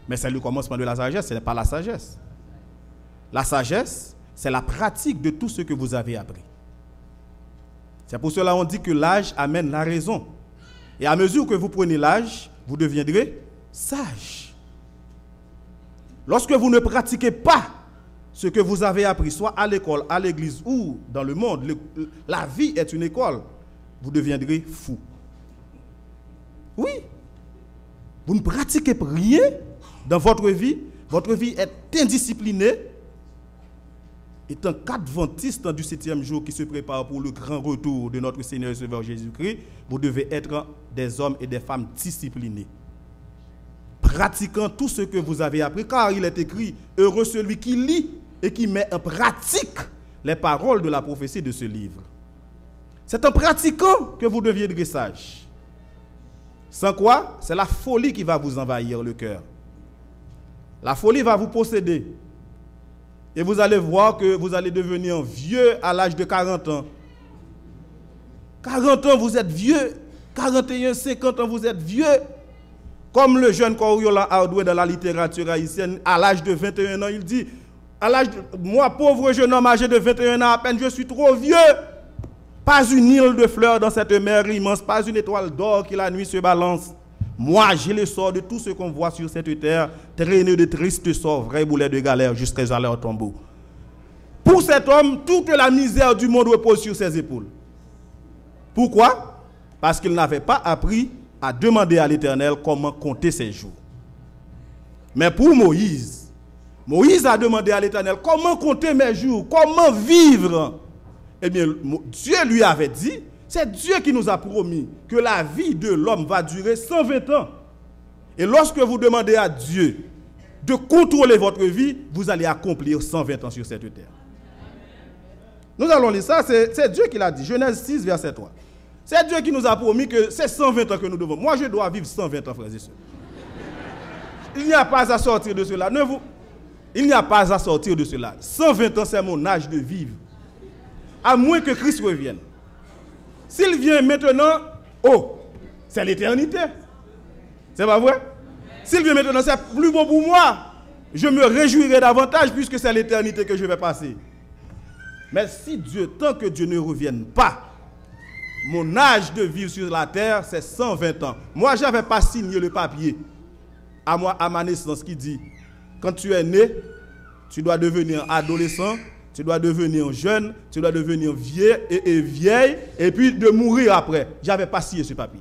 Mais c'est le commencement de la sagesse, ce n'est pas la sagesse. La sagesse, c'est la pratique de tout ce que vous avez appris. C'est pour cela qu'on dit que l'âge amène la raison. Et à mesure que vous prenez l'âge, vous deviendrez sage. Lorsque vous ne pratiquez pas ce que vous avez appris, soit à l'école, à l'église ou dans le monde, la vie est une école, vous deviendrez fou. Oui. Vous ne pratiquez rien dans votre vie est indisciplinée. Étant qu'adventiste du 7e jour qui se prépare pour le grand retour de notre Seigneur et Sauveur Jésus-Christ, vous devez être des hommes et des femmes disciplinés. Pratiquant tout ce que vous avez appris, car il est écrit, heureux celui qui lit et qui met en pratique les paroles de la prophétie de ce livre. C'est en pratiquant que vous deviendrez sage. Sans quoi, c'est la folie qui va vous envahir le cœur. La folie va vous posséder. Et vous allez voir que vous allez devenir vieux à l'âge de 40 ans. 40 ans, vous êtes vieux. 41, 50 ans, vous êtes vieux. Comme le jeune Coriolan Ardoué dans la littérature haïtienne, à l'âge de 21 ans, il dit, moi, pauvre jeune homme âgé de 21 ans à peine, je suis trop vieux. Pas une île de fleurs dans cette mer immense, pas une étoile d'or qui la nuit se balance. Moi, j'ai le sort de tout ce qu'on voit sur cette terre, traîné de tristes sorts, vrais boulets de galère jusqu'à leur tombeau. Pour cet homme, toute la misère du monde repose sur ses épaules. Pourquoi? Parce qu'il n'avait pas appris à demander à l'Éternel comment compter ses jours. Mais pour Moïse, Moïse a demandé à l'Éternel comment compter mes jours, comment vivre. Eh bien, Dieu lui avait dit, c'est Dieu qui nous a promis que la vie de l'homme va durer 120 ans. Et lorsque vous demandez à Dieu de contrôler votre vie, vous allez accomplir 120 ans sur cette terre. Nous allons lire ça, c'est Dieu qui l'a dit. Genèse 6, verset 3. C'est Dieu qui nous a promis que c'est 120 ans que nous devons. Moi, je dois vivre 120 ans, frères et sœurs. Il n'y a pas à sortir de cela. Il n'y a pas à sortir de cela. 120 ans, c'est mon âge de vivre. À moins que Christ revienne. S'il vient maintenant, c'est l'éternité. C'est pas vrai? S'il vient maintenant, c'est plus bon pour moi. Je me réjouirai davantage puisque c'est l'éternité que je vais passer. Mais si Dieu, tant que Dieu ne revienne pas, mon âge de vivre sur la terre, c'est 120 ans. Moi, je n'avais pas signé le papier à ma naissance qui dit, quand tu es né, tu dois devenir adolescent, tu dois devenir jeune, tu dois devenir vieille, et puis de mourir après. Je n'avais pas signé ce papier.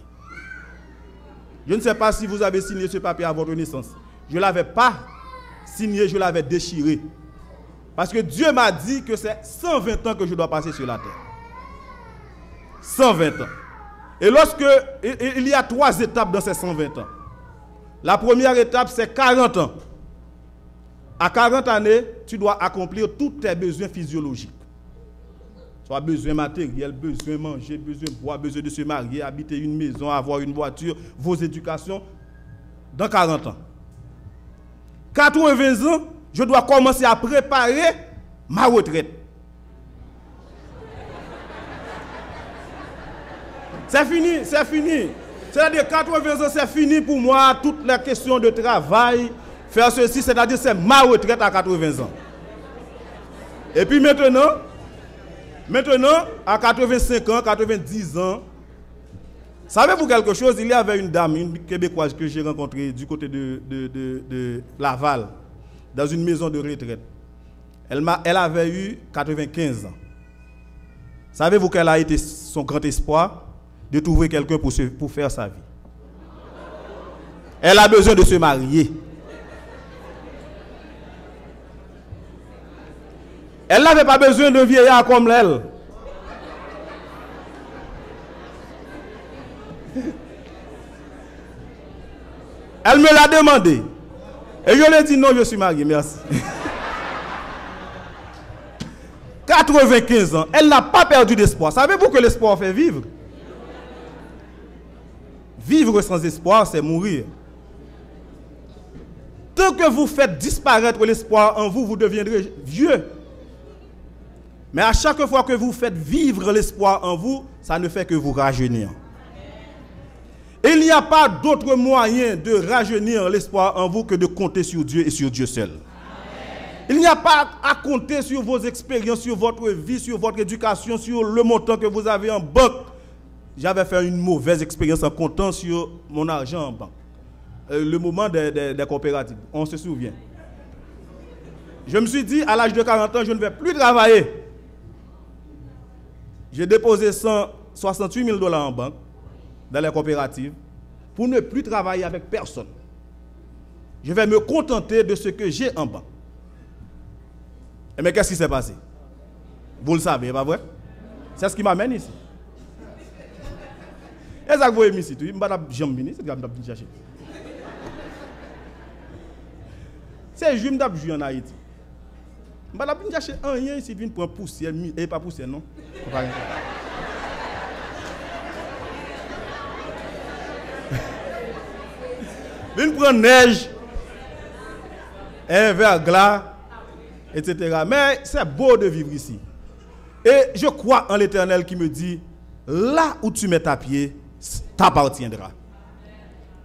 Je ne sais pas si vous avez signé ce papier à votre naissance. Je ne l'avais pas signé, je l'avais déchiré. Parce que Dieu m'a dit que c'est 120 ans que je dois passer sur la terre. 120 ans. Et lorsque il y a 3 étapes dans ces 120 ans. La première étape, c'est 40 ans. À 40 années, tu dois accomplir tous tes besoins physiologiques. Soit besoin matériel, besoin de manger, besoin de boire, besoin de se marier, habiter une maison, avoir une voiture, vos éducations, dans 40 ans. 80 ans, je dois commencer à préparer ma retraite. C'est fini, c'est fini. C'est-à-dire 80 ans, c'est fini pour moi, toutes les questions de travail, faire ceci, c'est-à-dire c'est ma retraite à 80 ans. Et puis maintenant, à 85 ans, 90 ans, savez-vous quelque chose? Il y avait une dame, une Québécoise que j'ai rencontrée du côté de Laval, dans une maison de retraite. Elle avait eu 95 ans. Savez-vous quel a été son grand espoir? De trouver quelqu'un pour faire sa vie. Elle a besoin de se marier. Elle n'avait pas besoin d'un vieillard comme elle. Elle me l'a demandé. Et je lui ai dit non, je suis marié, merci. 95 ans, elle n'a pas perdu d'espoir. Savez-vous que l'espoir fait vivre? Vivre sans espoir, c'est mourir. Tant que vous faites disparaître l'espoir en vous, vous deviendrez vieux. Mais à chaque fois que vous faites vivre l'espoir en vous, ça ne fait que vous rajeunir. Il n'y a pas d'autre moyen de rajeunir l'espoir en vous que de compter sur Dieu et sur Dieu seul. Il n'y a pas à compter sur vos expériences, sur votre vie, sur votre éducation, sur le montant que vous avez en banque. J'avais fait une mauvaise expérience en comptant sur mon argent en banque. Le moment des coopératives, on se souvient. Je me suis dit, à l'âge de 40 ans, je ne vais plus travailler. J'ai déposé 168 000 $ en banque, dans les coopératives, pour ne plus travailler avec personne. Je vais me contenter de ce que j'ai en banque. Mais qu'est-ce qui s'est passé? Vous le savez, pas vrai? C'est ce qui m'amène ici. Et ça que vous voyez ici, je ne vais pas chercher. C'est juste que je suis en Haïti. Je ne vais pas chercher rien ici, je pour poussière, et pas poussière, non? Je vais prendre neige, un verglas, etc. Mais c'est beau de vivre ici. Et je crois en l'Éternel qui me dit, là où tu mets ta pied, t'appartiendra.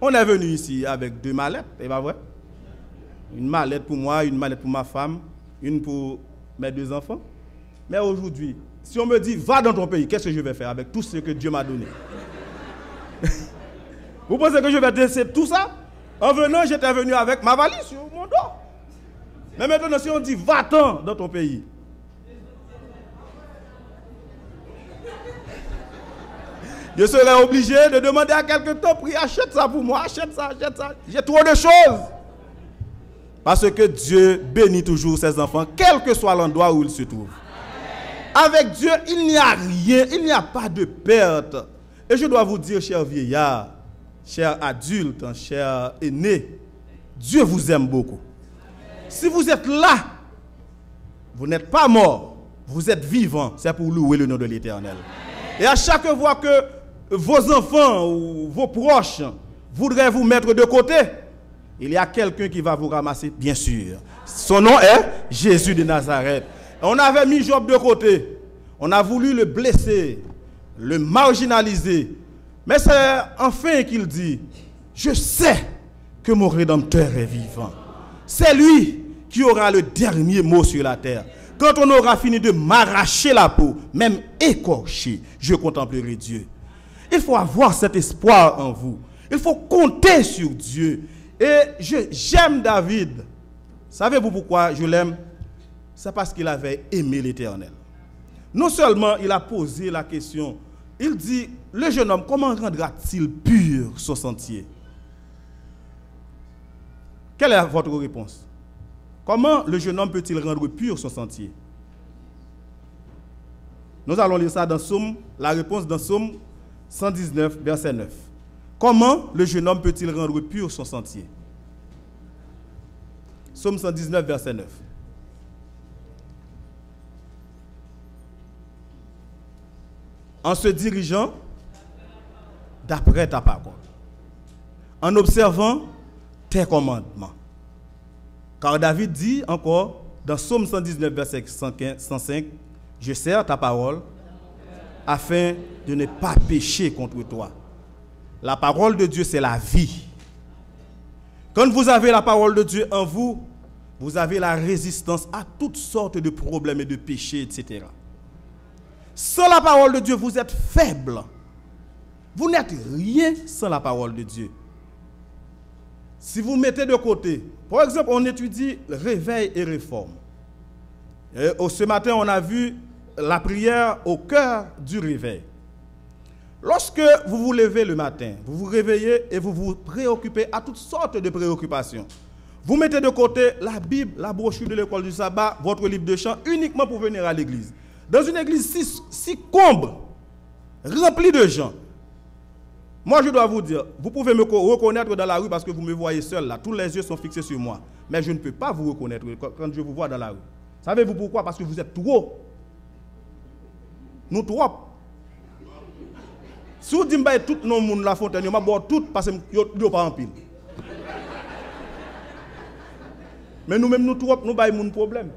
On est venu ici avec 2 mallettes, c'est pas vrai? Une mallette pour moi, une mallette pour ma femme, une pour mes 2 enfants. Mais aujourd'hui, si on me dit, va dans ton pays, qu'est-ce que je vais faire avec tout ce que Dieu m'a donné? Vous pensez que je vais laisser tout ça? En venant, j'étais venu avec ma valise sur mon dos. Mais maintenant, si on dit, va-t'en dans ton pays, je serai obligé de demander à quelqu'un, prie, achète ça pour moi, achète ça. J'ai trop de choses. Parce que Dieu bénit toujours ses enfants, quel que soit l'endroit où ils se trouvent. Avec Dieu, il n'y a rien, il n'y a pas de perte. Et je dois vous dire, chers vieillards, chers adultes, chers aînés, Dieu vous aime beaucoup. Si vous êtes là, vous n'êtes pas mort, vous êtes vivant, c'est pour louer le nom de l'Éternel. Et à chaque fois que vos enfants ou vos proches voudraient vous mettre de côté, il y a quelqu'un qui va vous ramasser, bien sûr. Son nom est Jésus de Nazareth. On avait mis Job de côté. On a voulu le blesser, le marginaliser. Mais c'est enfin qu'il dit, je sais que mon Rédempteur est vivant. C'est lui qui aura le dernier mot sur la terre. Quand on aura fini de m'arracher la peau, même écorché, je contemplerai Dieu. Il faut avoir cet espoir en vous. Il faut compter sur Dieu. Et j'aime David. Savez-vous pourquoi je l'aime? C'est parce qu'il avait aimé l'Éternel. Non seulement il a posé la question, il dit, le jeune homme, comment rendra-t-il pur son sentier? Quelle est votre réponse? Comment le jeune homme peut-il rendre pur son sentier? Nous allons lire ça dans Somme, la réponse dans Somme 119, verset 9. Comment le jeune homme peut-il rendre pur son sentier? Somme 119, verset 9. En se dirigeant d'après ta parole, en observant tes commandements. Car David dit encore, dans Somme 119, verset 105, je serre ta parole afin de ne pas pécher contre toi. La parole de Dieu, c'est la vie. Quand vous avez la parole de Dieu en vous, vous avez la résistance à toutes sortes de problèmes et de péchés, etc. Sans la parole de Dieu, vous êtes faible. Vous n'êtes rien sans la parole de Dieu. Si vous mettez de côté, par exemple, on étudie réveil et réforme. Et ce matin, on a vu la prière au cœur du réveil. Lorsque vous vous levez le matin, vous vous réveillez et vous vous préoccupez à toutes sortes de préoccupations. Vous mettez de côté la Bible, la brochure de l'école du sabbat, votre livre de chant, uniquement pour venir à l'église. Dans une église si comble, remplie de gens, moi je dois vous dire, vous pouvez me reconnaître dans la rue parce que vous me voyez seul là, tous les yeux sont fixés sur moi. Mais je ne peux pas vous reconnaître quand je vous vois dans la rue. Savez-vous pourquoi? Parce que vous êtes trop. Nous trop. Si vous dites que tout le monde la fontaine, je vais boire tout parce que je ne suis pas en pile. Mais nous-mêmes, nous trop, nous avons un problème.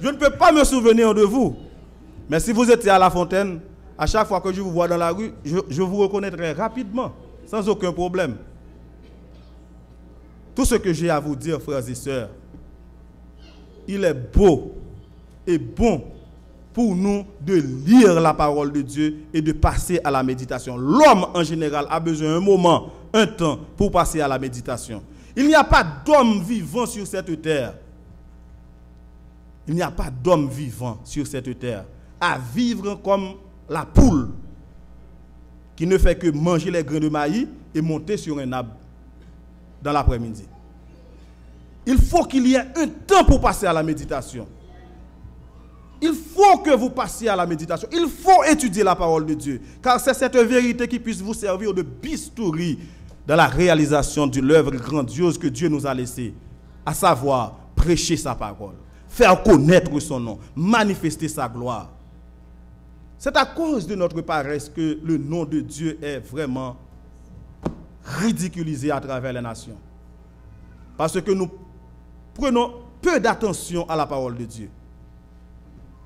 Je ne peux pas me souvenir de vous. Mais si vous étiez à la fontaine, à chaque fois que je vous vois dans la rue, je vous reconnaîtrai rapidement, sans aucun problème. Tout ce que j'ai à vous dire, frères et sœurs, il est beau et bon pour nous de lire la parole de Dieu et de passer à la méditation. L'homme, en général, a besoin d'un moment, un temps pour passer à la méditation. Il n'y a pas d'homme vivant sur cette terre. Il n'y a pas d'homme vivant sur cette terre à vivre comme la poule qui ne fait que manger les grains de maïs et monter sur un arbre dans l'après-midi. Il faut qu'il y ait un temps pour passer à la méditation. Il faut que vous passiez à la méditation. Il faut étudier la parole de Dieu. Car c'est cette vérité qui puisse vous servir de bistouri dans la réalisation de l'œuvre grandiose que Dieu nous a laissée. À savoir, prêcher sa parole, faire connaître son nom, manifester sa gloire. C'est à cause de notre paresse que le nom de Dieu est vraiment ridiculisé à travers les nations. Parce que nous prenons peu d'attention à la parole de Dieu.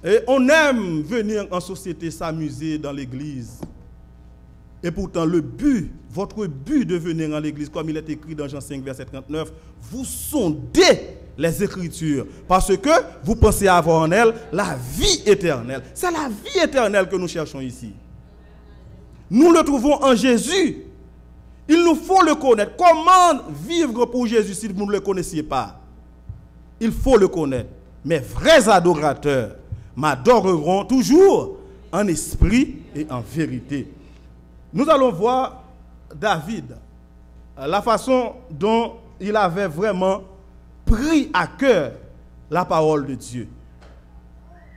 Et on aime venir en société s'amuser dans l'église. Et pourtant, votre but de venir en l'église, comme il est écrit dans Jean 5, verset 39, vous sondez les Écritures, parce que vous pensez avoir en elles la vie éternelle. C'est la vie éternelle que nous cherchons ici. Nous le trouvons en Jésus. Il nous faut le connaître. Comment vivre pour Jésus si vous ne le connaissiez pas? Il faut le connaître. Mes vrais adorateurs m'adoreront toujours en esprit et en vérité. Nous allons voir David, la façon dont il avait vraiment pris à cœur la parole de Dieu.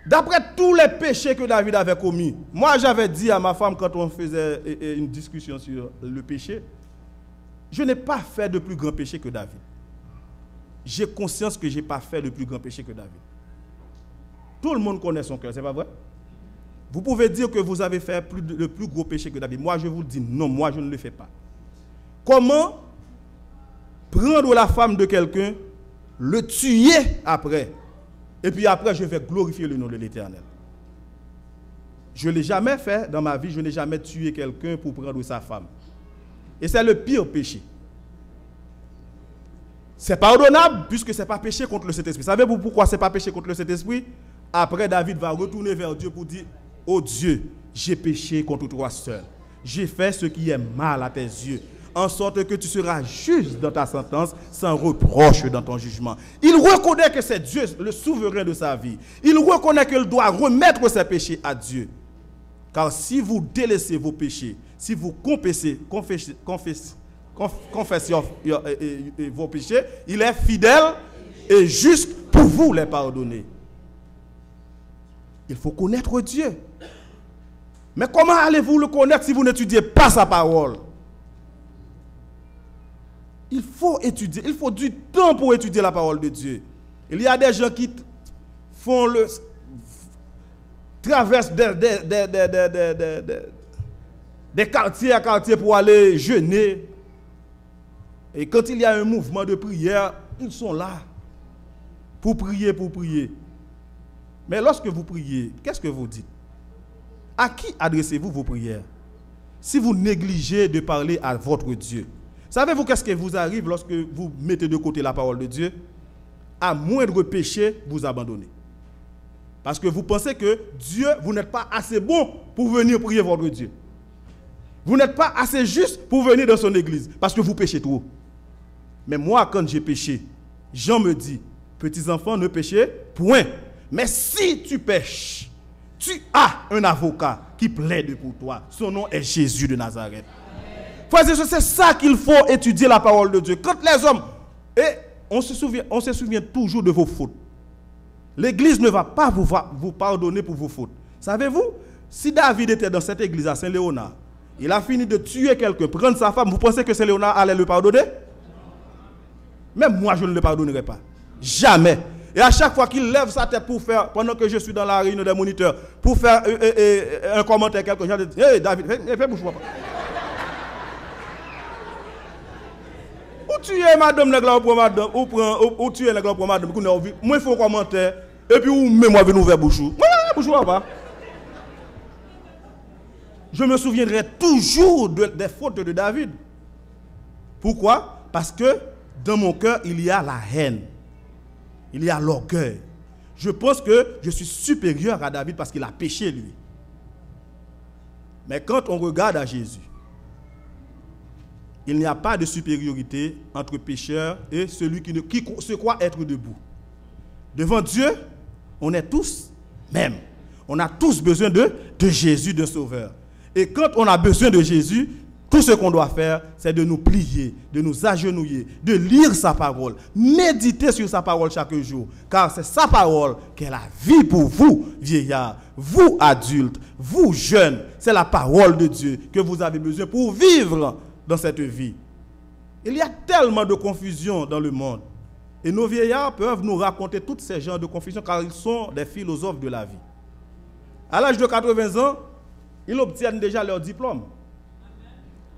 D'après tous les péchés que David avait commis, moi j'avais dit à ma femme quand on faisait une discussion sur le péché, je n'ai pas fait de plus grand péché que David. J'ai conscience que je n'ai pas fait de plus grand péché que David. Tout le monde connaît son cœur, c'est pas vrai? Vous pouvez dire que vous avez fait le plus gros péché que David. Moi, je vous le dis, non, moi, je ne le fais pas. Comment prendre la femme de quelqu'un, le tuer après, et puis après, je vais glorifier le nom de l'Éternel? Je ne l'ai jamais fait dans ma vie, je n'ai jamais tué quelqu'un pour prendre sa femme. Et c'est le pire péché. C'est pardonnable puisque ce n'est pas péché contre le Saint-Esprit. Savez-vous pourquoi ce n'est pas péché contre le Saint-Esprit? Après, David va retourner vers Dieu pour dire, oh Dieu, j'ai péché contre toi seul. J'ai fait ce qui est mal à tes yeux, en sorte que tu seras juste dans ta sentence, sans reproche dans ton jugement. Il reconnaît que c'est Dieu le souverain de sa vie. Il reconnaît qu'il doit remettre ses péchés à Dieu. Car si vous délaissez vos péchés, si vous confessez vos péchés, il est fidèle et juste pour vous les pardonner. Il faut connaître Dieu. Mais comment allez-vous le connaître si vous n'étudiez pas sa parole? Il faut étudier, il faut du temps pour étudier la parole de Dieu. Il y a des gens qui traversent des quartiers à quartier pour aller jeûner. Et quand il y a un mouvement de prière, ils sont là pour prier, pour prier. Mais lorsque vous priez, qu'est-ce que vous dites? À qui adressez-vous vos prières? si vous négligez de parler à votre Dieu. Savez-vous qu'est-ce qui vous arrive lorsque vous mettez de côté la parole de Dieu? À moindre péché, vous abandonnez. Parce que vous pensez que Dieu, vous n'êtes pas assez bon pour venir prier votre Dieu. Vous n'êtes pas assez juste pour venir dans son église. Parce que vous péchez trop. Mais moi, quand j'ai péché, Jean me dit, petits enfants, ne péchez point. Mais si tu pêches, tu as un avocat qui plaide pour toi. Son nom est Jésus de Nazareth. Frères et sœurs, c'est ça qu'il faut étudier la parole de Dieu. Quand les hommes, et on se souvient toujours de vos fautes. L'église ne va pas vous pardonner pour vos fautes. Savez-vous, si David était dans cette église à Saint-Léonard, il a fini de tuer quelqu'un, prendre sa femme, vous pensez que Saint-Léonard allait le pardonner? Même moi, je ne le pardonnerai pas. Jamais. Et à chaque fois qu'il lève sa tête pour faire, pendant que je suis dans la réunion des moniteurs, pour faire un commentaire, quelque chose, je dis, hey David, fais bouge-moi pas. Ou tuer madame, ou tuer les gars pour madame, moi il faut commenter, et puis ou même moi venir ouvrir bouchou. Bouchou pas. Je me souviendrai toujours des fautes de David. Pourquoi? Parce que dans mon cœur, il y a la haine. Il y a l'orgueil. Je pense que je suis supérieur à David parce qu'il a péché lui. Mais quand on regarde à Jésus, il n'y a pas de supériorité entre pécheur et celui qui se croit être debout. Devant Dieu, on est tous mêmes. On a tous besoin de Jésus, de Sauveur. Et quand on a besoin de Jésus, tout ce qu'on doit faire, c'est de nous plier, de nous agenouiller, de lire sa parole, méditer sur sa parole chaque jour. Car c'est sa parole qui est la vie pour vous, vieillards, vous adultes, vous jeunes. C'est la parole de Dieu que vous avez besoin pour vivre dans cette vie. Il y a tellement de confusion dans le monde. Et nos vieillards peuvent nous raconter tous ces genres de confusion car ils sont des philosophes de la vie. À l'âge de 80 ans, ils obtiennent déjà leur diplôme.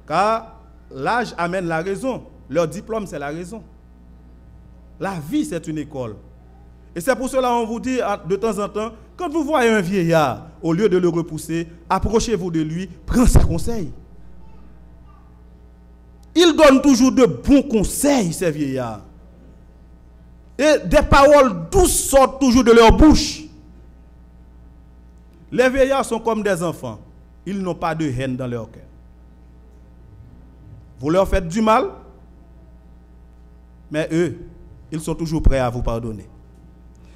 Car l'âge amène la raison. Leur diplôme, c'est la raison. La vie, c'est une école. Et c'est pour cela qu'on vous dit de temps en temps, quand vous voyez un vieillard, au lieu de le repousser, approchez-vous de lui, prenez ses conseils. Il donne toujours de bons conseils, ces vieillards. Et des paroles douces sortent toujours de leur bouche. Les vieillards sont comme des enfants. Ils n'ont pas de haine dans leur cœur. Vous leur faites du mal, mais eux, ils sont toujours prêts à vous pardonner.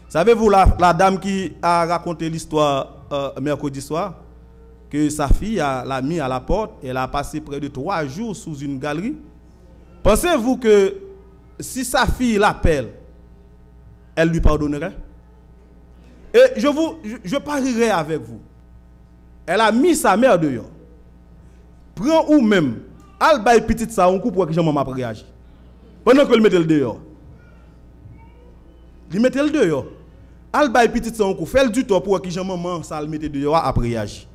Savez-vous la dame qui a raconté l'histoire mercredi soir, que sa fille l'a mis à la porte, elle a passé près de 3 jours sous une galerie. Pensez-vous que si sa fille l'appelle, elle lui pardonnerait? Et je parierai avec vous. Elle a mis sa mère dehors. Prends ou même, al bay petite ça un coup pour que j'en m'a réagi. Pendant que le mettait le dehors. Il mettait le dehors. Al bay petite ça un coup, fait le du temps pour que j'en maman ça le mettait dehors après réagi.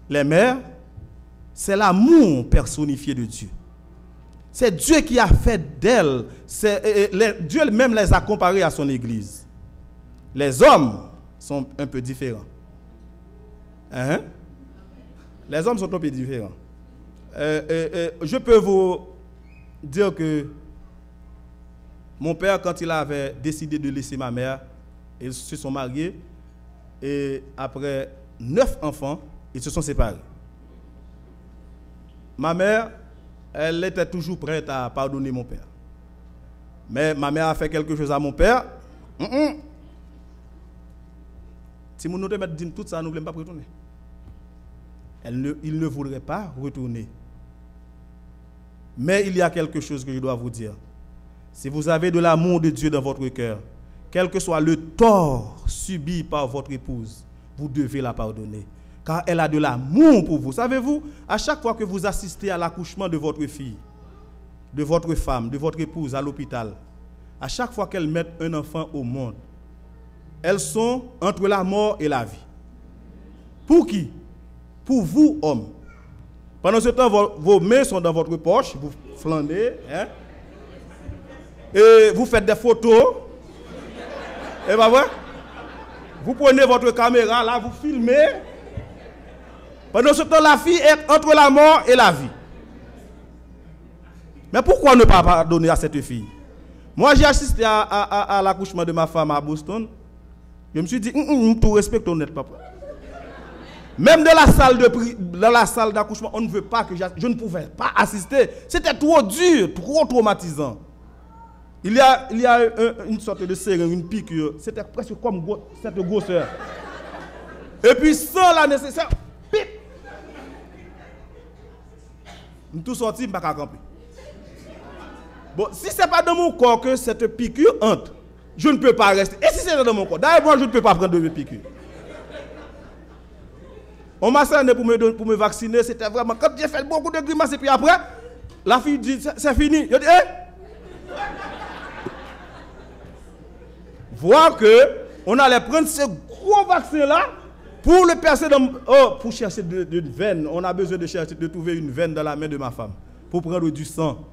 Les mères, c'est l'amour personnifié de Dieu. C'est Dieu qui a fait d'elles. Dieu même les a comparées à son église. Les hommes sont un peu différents. Hein? Les hommes sont un peu différents. Je peux vous dire que mon père, quand il avait décidé de laisser ma mère, ils se sont mariés et après 9 enfants, ils se sont séparés. Ma mère, elle était toujours prête à pardonner mon père. Mais ma mère a fait quelque chose à mon père. Si mon autre dit tout ça, nous ne voulons pas retourner. Il ne voudrait pas retourner. Mais il y a quelque chose que je dois vous dire. Si vous avez de l'amour de Dieu dans votre cœur, quel que soit le tort subi par votre épouse, vous devez la pardonner. Car elle a de l'amour pour vous. Savez-vous, à chaque fois que vous assistez à l'accouchement de votre fille, de votre femme, de votre épouse à l'hôpital, à chaque fois qu'elles mettent un enfant au monde, elles sont entre la mort et la vie. Pour qui? Pour vous, hommes. Pendant ce temps, vos mains sont dans votre poche, vous flânez, hein? Et vous faites des photos. Et bien, ouais, vous prenez votre caméra, là, vous filmez. Pendant ce temps, la fille est entre la mort et la vie. Mais pourquoi ne pas pardonner à cette fille? Moi, j'ai assisté à l'accouchement de ma femme à Boston. Je me suis dit, tout respect, honnête, papa. Même dans la salle d'accouchement, on ne veut pas que je ne pouvais pas assister. C'était trop dur, trop traumatisant. Il y a une sorte de seringue, une piqûre. C'était presque comme cette grosseur. Et puis sans la nécessaire, pip. Nous tous sortis, je ne peux pas camper. Bon, si ce n'est pas dans mon corps que cette piqûre entre, je ne peux pas rester. Et si c'est dans mon corps, d'ailleurs, moi, je ne peux pas prendre de piqûre. On m'a cerné pour me vacciner. C'était vraiment... Quand j'ai fait beaucoup de grimaces, et puis après, la fille dit, c'est fini. Je dis, voir qu'on allait prendre ce gros vaccin-là pour le percer dans... Oh, pour chercher une veine. On a besoin de trouver une veine dans la main de ma femme pour prendre du sang.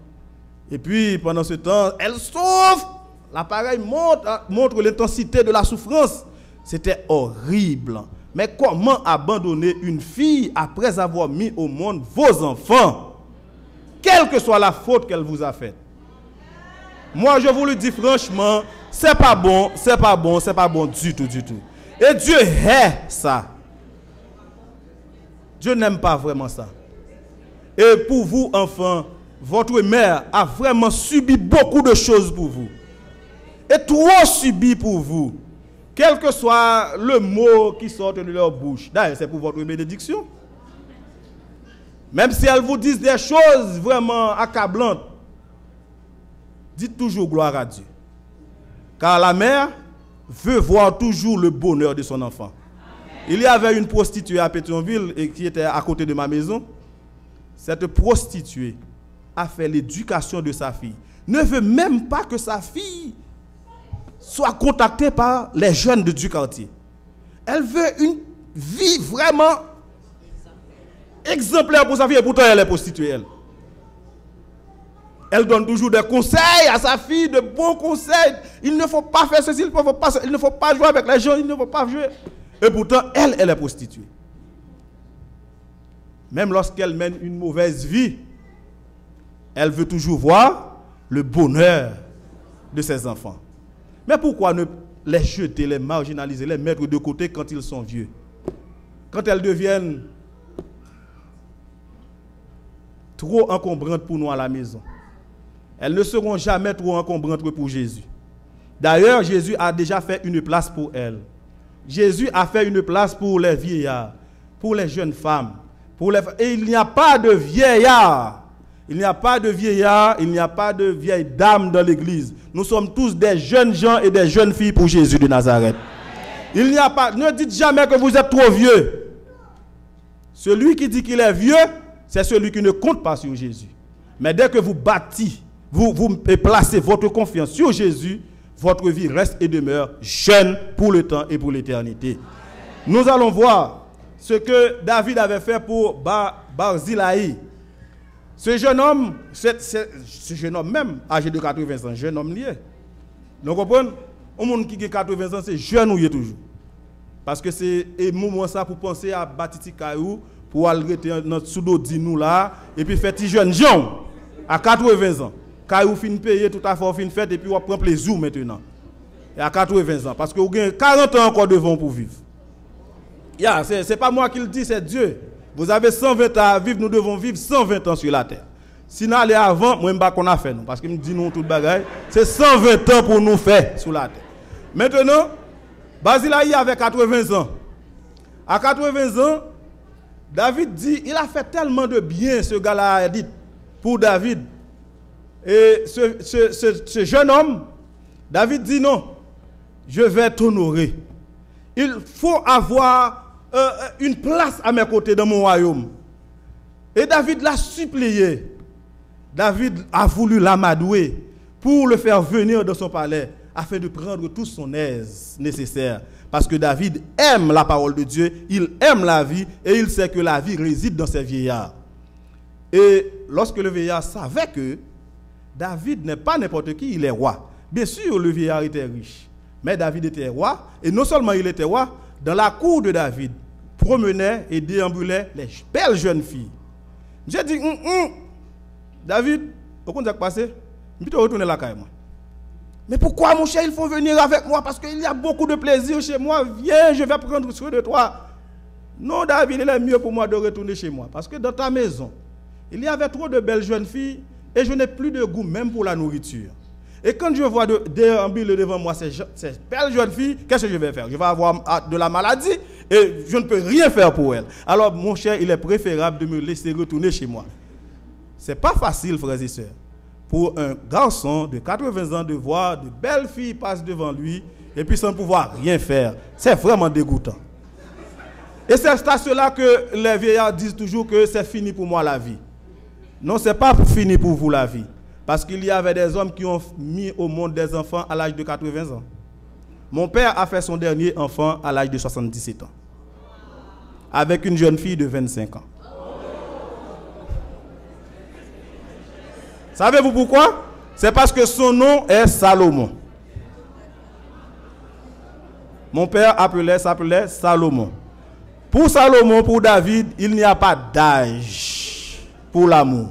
Et puis, pendant ce temps, elle souffre. L'appareil montre l'intensité de la souffrance. C'était horrible. Mais comment abandonner une fille après avoir mis au monde vos enfants, quelle que soit la faute qu'elle vous a faite? Moi, je vous le dis franchement, c'est pas bon, c'est pas bon, c'est pas bon du tout, du tout. Et Dieu hait ça. Dieu n'aime pas vraiment ça. Et pour vous, enfants, votre mère a vraiment subi beaucoup de choses pour vous. Et trop subi pour vous. Quel que soit le mot qui sort de leur bouche. D'ailleurs, c'est pour votre bénédiction. Même si elles vous disent des choses vraiment accablantes, dites toujours gloire à Dieu. Car la mère veut voir toujours le bonheur de son enfant. Il y avait une prostituée à Pétionville et qui était à côté de ma maison. Cette prostituée a fait l'éducation de sa fille. Ne veut même pas que sa fille soit contactée par les jeunes du quartier. Elle veut une vie vraiment exemplaire pour sa fille et pourtant elle est prostituée. Elle donne toujours des conseils à sa fille, de bons conseils. Il ne faut pas faire ceci, il ne faut pas jouer avec les gens, il ne faut pas jouer. Et pourtant, elle est prostituée. Même lorsqu'elle mène une mauvaise vie, elle veut toujours voir le bonheur de ses enfants. Mais pourquoi ne les jeter, les marginaliser, les mettre de côté quand ils sont vieux? Quand elles deviennent trop encombrantes pour nous à la maison. Elles ne seront jamais trop encombrantes pour Jésus. D'ailleurs, Jésus a déjà fait une place pour elles. Jésus a fait une place pour les vieillards, pour les jeunes femmes. Et il n'y a pas de vieillards. Il n'y a pas de vieillards, il n'y a pas de vieilles dames dans l'église. Nous sommes tous des jeunes gens et des jeunes filles pour Jésus de Nazareth. Il n'y a pas, ne dites jamais que vous êtes trop vieux. Celui qui dit qu'il est vieux, c'est celui qui ne compte pas sur Jésus. Mais dès que vous bâtissez, vous placez votre confiance sur Jésus, votre vie reste et demeure jeune pour le temps et pour l'éternité. Nous allons voir ce que David avait fait pour Barzillai. Ce jeune homme, ce jeune homme même, âgé de 80 ans, jeune homme lié. Vous comprenez? Un monde qui a 80 ans, c'est jeune ou il est toujours. Parce que c'est un moment ça pour penser à Batiti Kayou, pour aller rester dans sous-dodi nous là, et puis faire des jeunes gens à 80 ans. Kayou fin payer tout à fait, fin fait, et puis on prend plaisir maintenant. Et à 80 ans, parce que vous avez 40 ans encore devant pour vivre. Ce n'est pas moi qui le dis, c'est Dieu. Vous avez 120 ans à vivre, nous devons vivre 120 ans sur la terre. Si nous allons avant, moi je ne sais pas qu'on a fait, parce que me dit nous tout bagaille, c'est 120 ans pour nous faire sur la terre. Maintenant, Barzillai avait 80 ans. À 80 ans, David dit, il a fait tellement de bien, ce gars-là a dit, pour David. Et ce jeune homme, David dit non, je vais t'honorer. Il faut avoir une place à mes côtés dans mon royaume. Et David l'a supplié. David a voulu l'amadouer pour le faire venir dans son palais afin de prendre tout son aise nécessaire. Parce que David aime la parole de Dieu, il aime la vie et il sait que la vie réside dans ses vieillards. Et lorsque le vieillard savait que David n'est pas n'importe qui, il est roi. Bien sûr, le vieillard était riche, mais David était roi, et non seulement il était roi, dans la cour de David, promenaient et déambulaient les belles jeunes filles. J'ai dit, David, au compte de passé, je vais retourner la caille. Mais pourquoi, mon cher, il faut venir avec moi? Parce qu'il y a beaucoup de plaisir chez moi. Viens, je vais prendre soin de toi. Non, David, il est mieux pour moi de retourner chez moi. Parce que dans ta maison, il y avait trop de belles jeunes filles et je n'ai plus de goût même pour la nourriture. Et quand je vois déambuler devant moi ces belles jeunes filles, qu'est-ce que je vais faire? Je vais avoir de la maladie et je ne peux rien faire pour elles. Alors, mon cher, il est préférable de me laisser retourner chez moi. Ce n'est pas facile, frères et sœurs, pour un garçon de 80 ans de voir de belles filles passer devant lui et puis sans pouvoir rien faire. C'est vraiment dégoûtant. Et c'est à cela que les vieillards disent toujours que c'est fini pour moi la vie. Non, ce n'est pas fini pour vous la vie. Parce qu'il y avait des hommes qui ont mis au monde des enfants à l'âge de 80 ans. Mon père a fait son dernier enfant à l'âge de 77 ans. Avec une jeune fille de 25 ans. Savez-vous pourquoi? C'est parce que son nom est Salomon. Mon père s'appelait Salomon. Pour Salomon, pour David, il n'y a pas d'âge pour l'amour.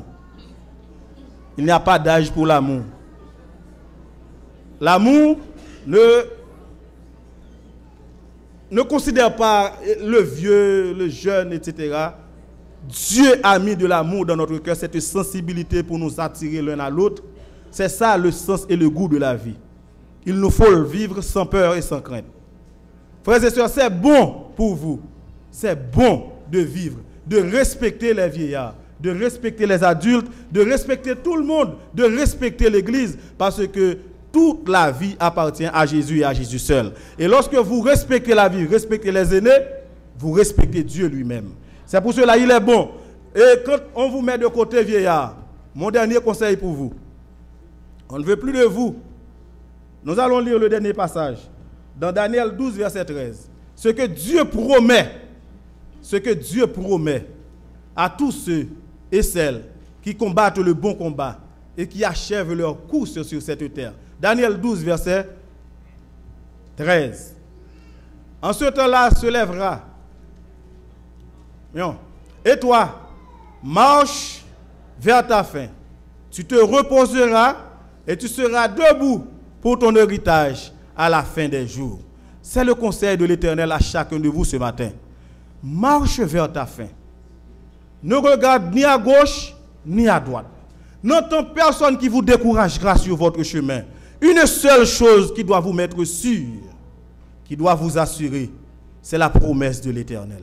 Il n'y a pas d'âge pour l'amour. L'amour ne considère pas le vieux, le jeune, etc. Dieu a mis de l'amour dans notre cœur, cette sensibilité pour nous attirer l'un à l'autre. C'est ça le sens et le goût de la vie. Il nous faut le vivre sans peur et sans crainte. Frères et sœurs, c'est bon pour vous. C'est bon de vivre, de respecter les vieillards, de respecter les adultes, de respecter tout le monde, de respecter l'Église, parce que toute la vie appartient à Jésus et à Jésus seul. Et lorsque vous respectez la vie, respectez les aînés, vous respectez Dieu lui-même. C'est pour cela qu'il est bon. Et quand on vous met de côté, vieillard, mon dernier conseil pour vous, on ne veut plus de vous. Nous allons lire le dernier passage, dans Daniel 12, verset 13. Ce que Dieu promet à tous ceux et celles qui combattent le bon combat et qui achèvent leur course sur cette terre. Daniel 12, verset 13. En ce temps-là se lèvera. Et toi, marche vers ta fin. Tu te reposeras et tu seras debout pour ton héritage à la fin des jours. C'est le conseil de l'Éternel à chacun de vous ce matin. Marche vers ta fin. Ne regarde ni à gauche ni à droite. N'entends personne qui vous découragera sur votre chemin. Une seule chose qui doit vous mettre sûr, qui doit vous assurer, c'est la promesse de l'Éternel.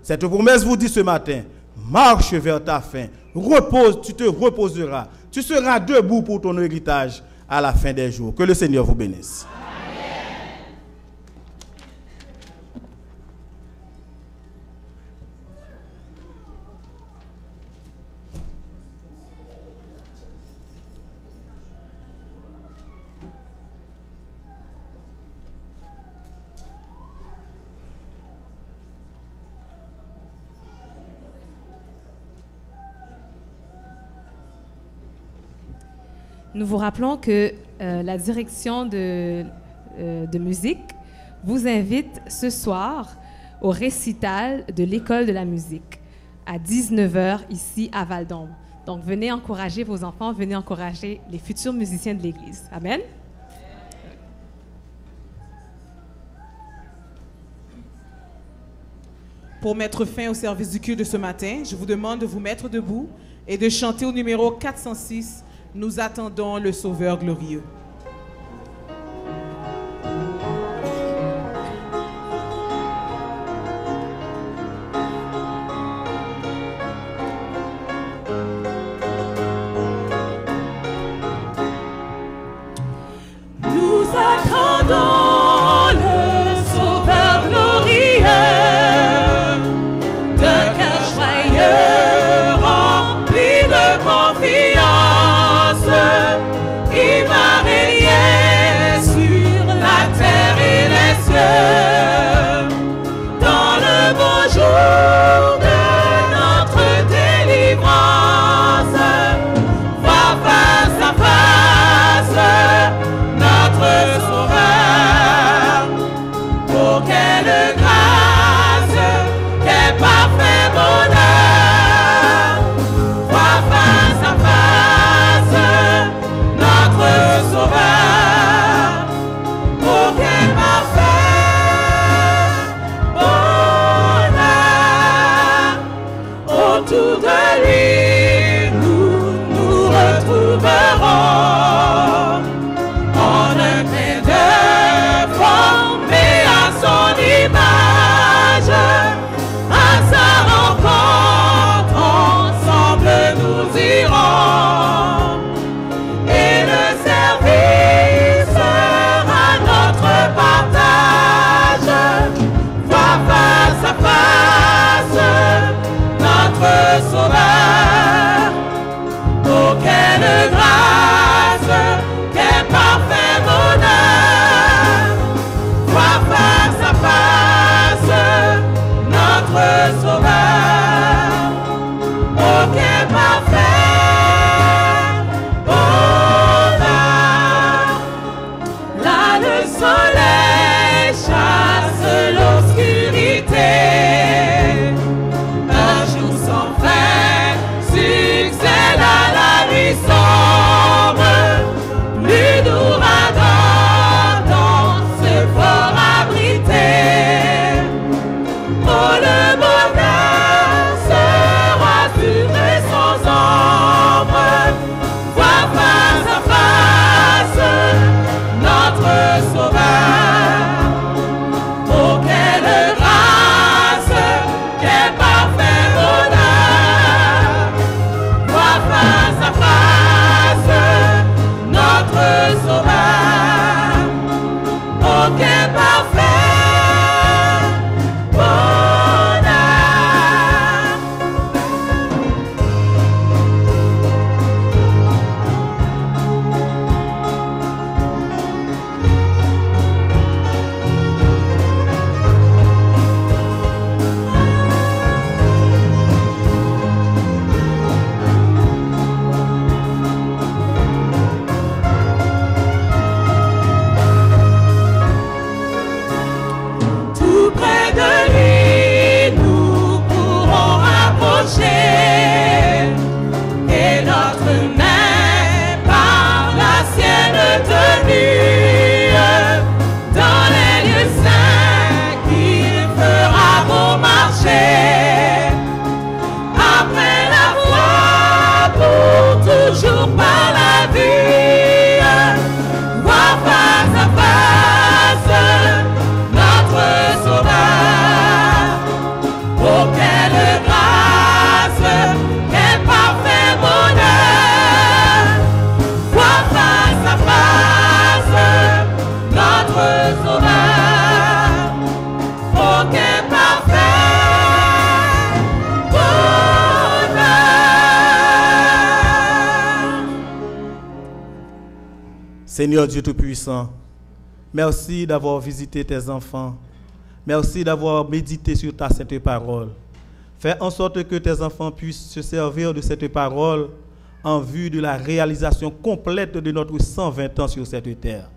Cette promesse vous dit ce matin, marche vers ta fin, repose, tu te reposeras, tu seras debout pour ton héritage à la fin des jours. Que le Seigneur vous bénisse. Nous vous rappelons que la direction de musique vous invite ce soir au récital de l'école de la musique à 19h ici à Val-d'Ombre. Donc venez encourager vos enfants, venez encourager les futurs musiciens de l'Église. Amen. Pour mettre fin au service du culte de ce matin, je vous demande de vous mettre debout et de chanter au numéro 406. Nous attendons le Sauveur glorieux. Nous attendons le Sauveur glorieux, de cœur joyeux, rempli de confiance. Il va régner sur la terre et les cieux, dans le beau jour de notre délivrance. Voir face à face notre Sauveur. Oh, quelle grâce, Seigneur Dieu Tout-Puissant, merci d'avoir visité tes enfants. Merci d'avoir médité sur ta sainte parole. Fais en sorte que tes enfants puissent se servir de cette parole en vue de la réalisation complète de notre 120 ans sur cette terre.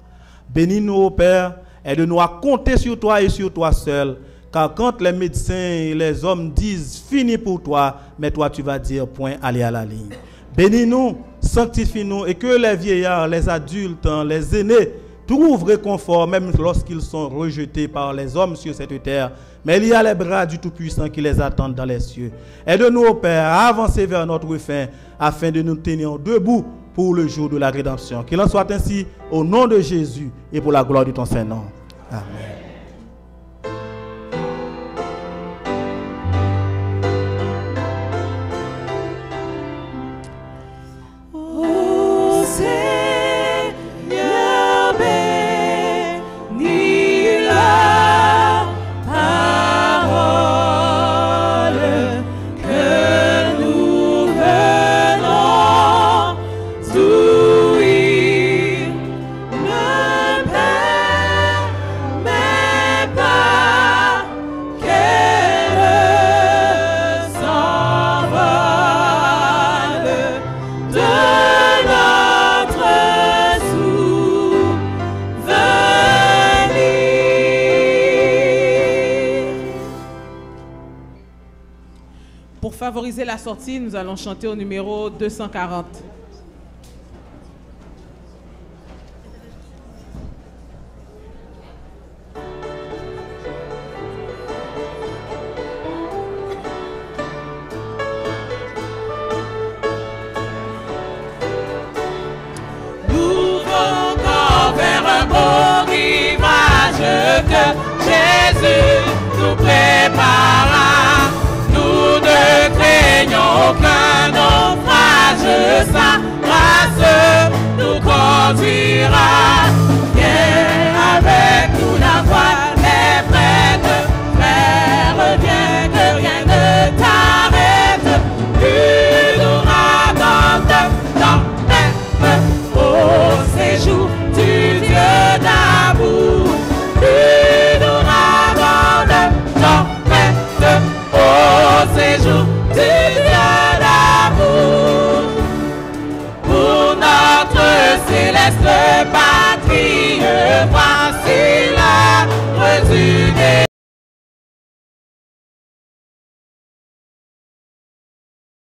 Bénis-nous, ô Père, aide-nous à compter sur toi et sur toi seul. Car quand les médecins et les hommes disent fini pour toi, mais toi tu vas dire point, aller à la ligne. Bénis-nous, sanctifie-nous et que les vieillards, les adultes, les aînés trouvent réconfort même lorsqu'ils sont rejetés par les hommes sur cette terre. Mais il y a les bras du Tout-Puissant qui les attendent dans les cieux. Aide-nous, ô Père, à avancer vers notre fin afin de nous tenir debout pour le jour de la rédemption. Qu'il en soit ainsi au nom de Jésus et pour la gloire de ton Saint-Nom. Amen. Favoriser la sortie, nous allons chanter au numéro 240. Nous encore vers un beau rivage que Jésus nous prépara. Nous ne craignons aucun naufrage, sa grâce nous conduira. Viens avec nous la voile est prête, frère, viens que rien ne t'arrête. Tu nous racontes dans l'être au séjour du Dieu d'amour. Tu nous racontes dans l'être au séjour du Dieu d'amour. Pour notre céleste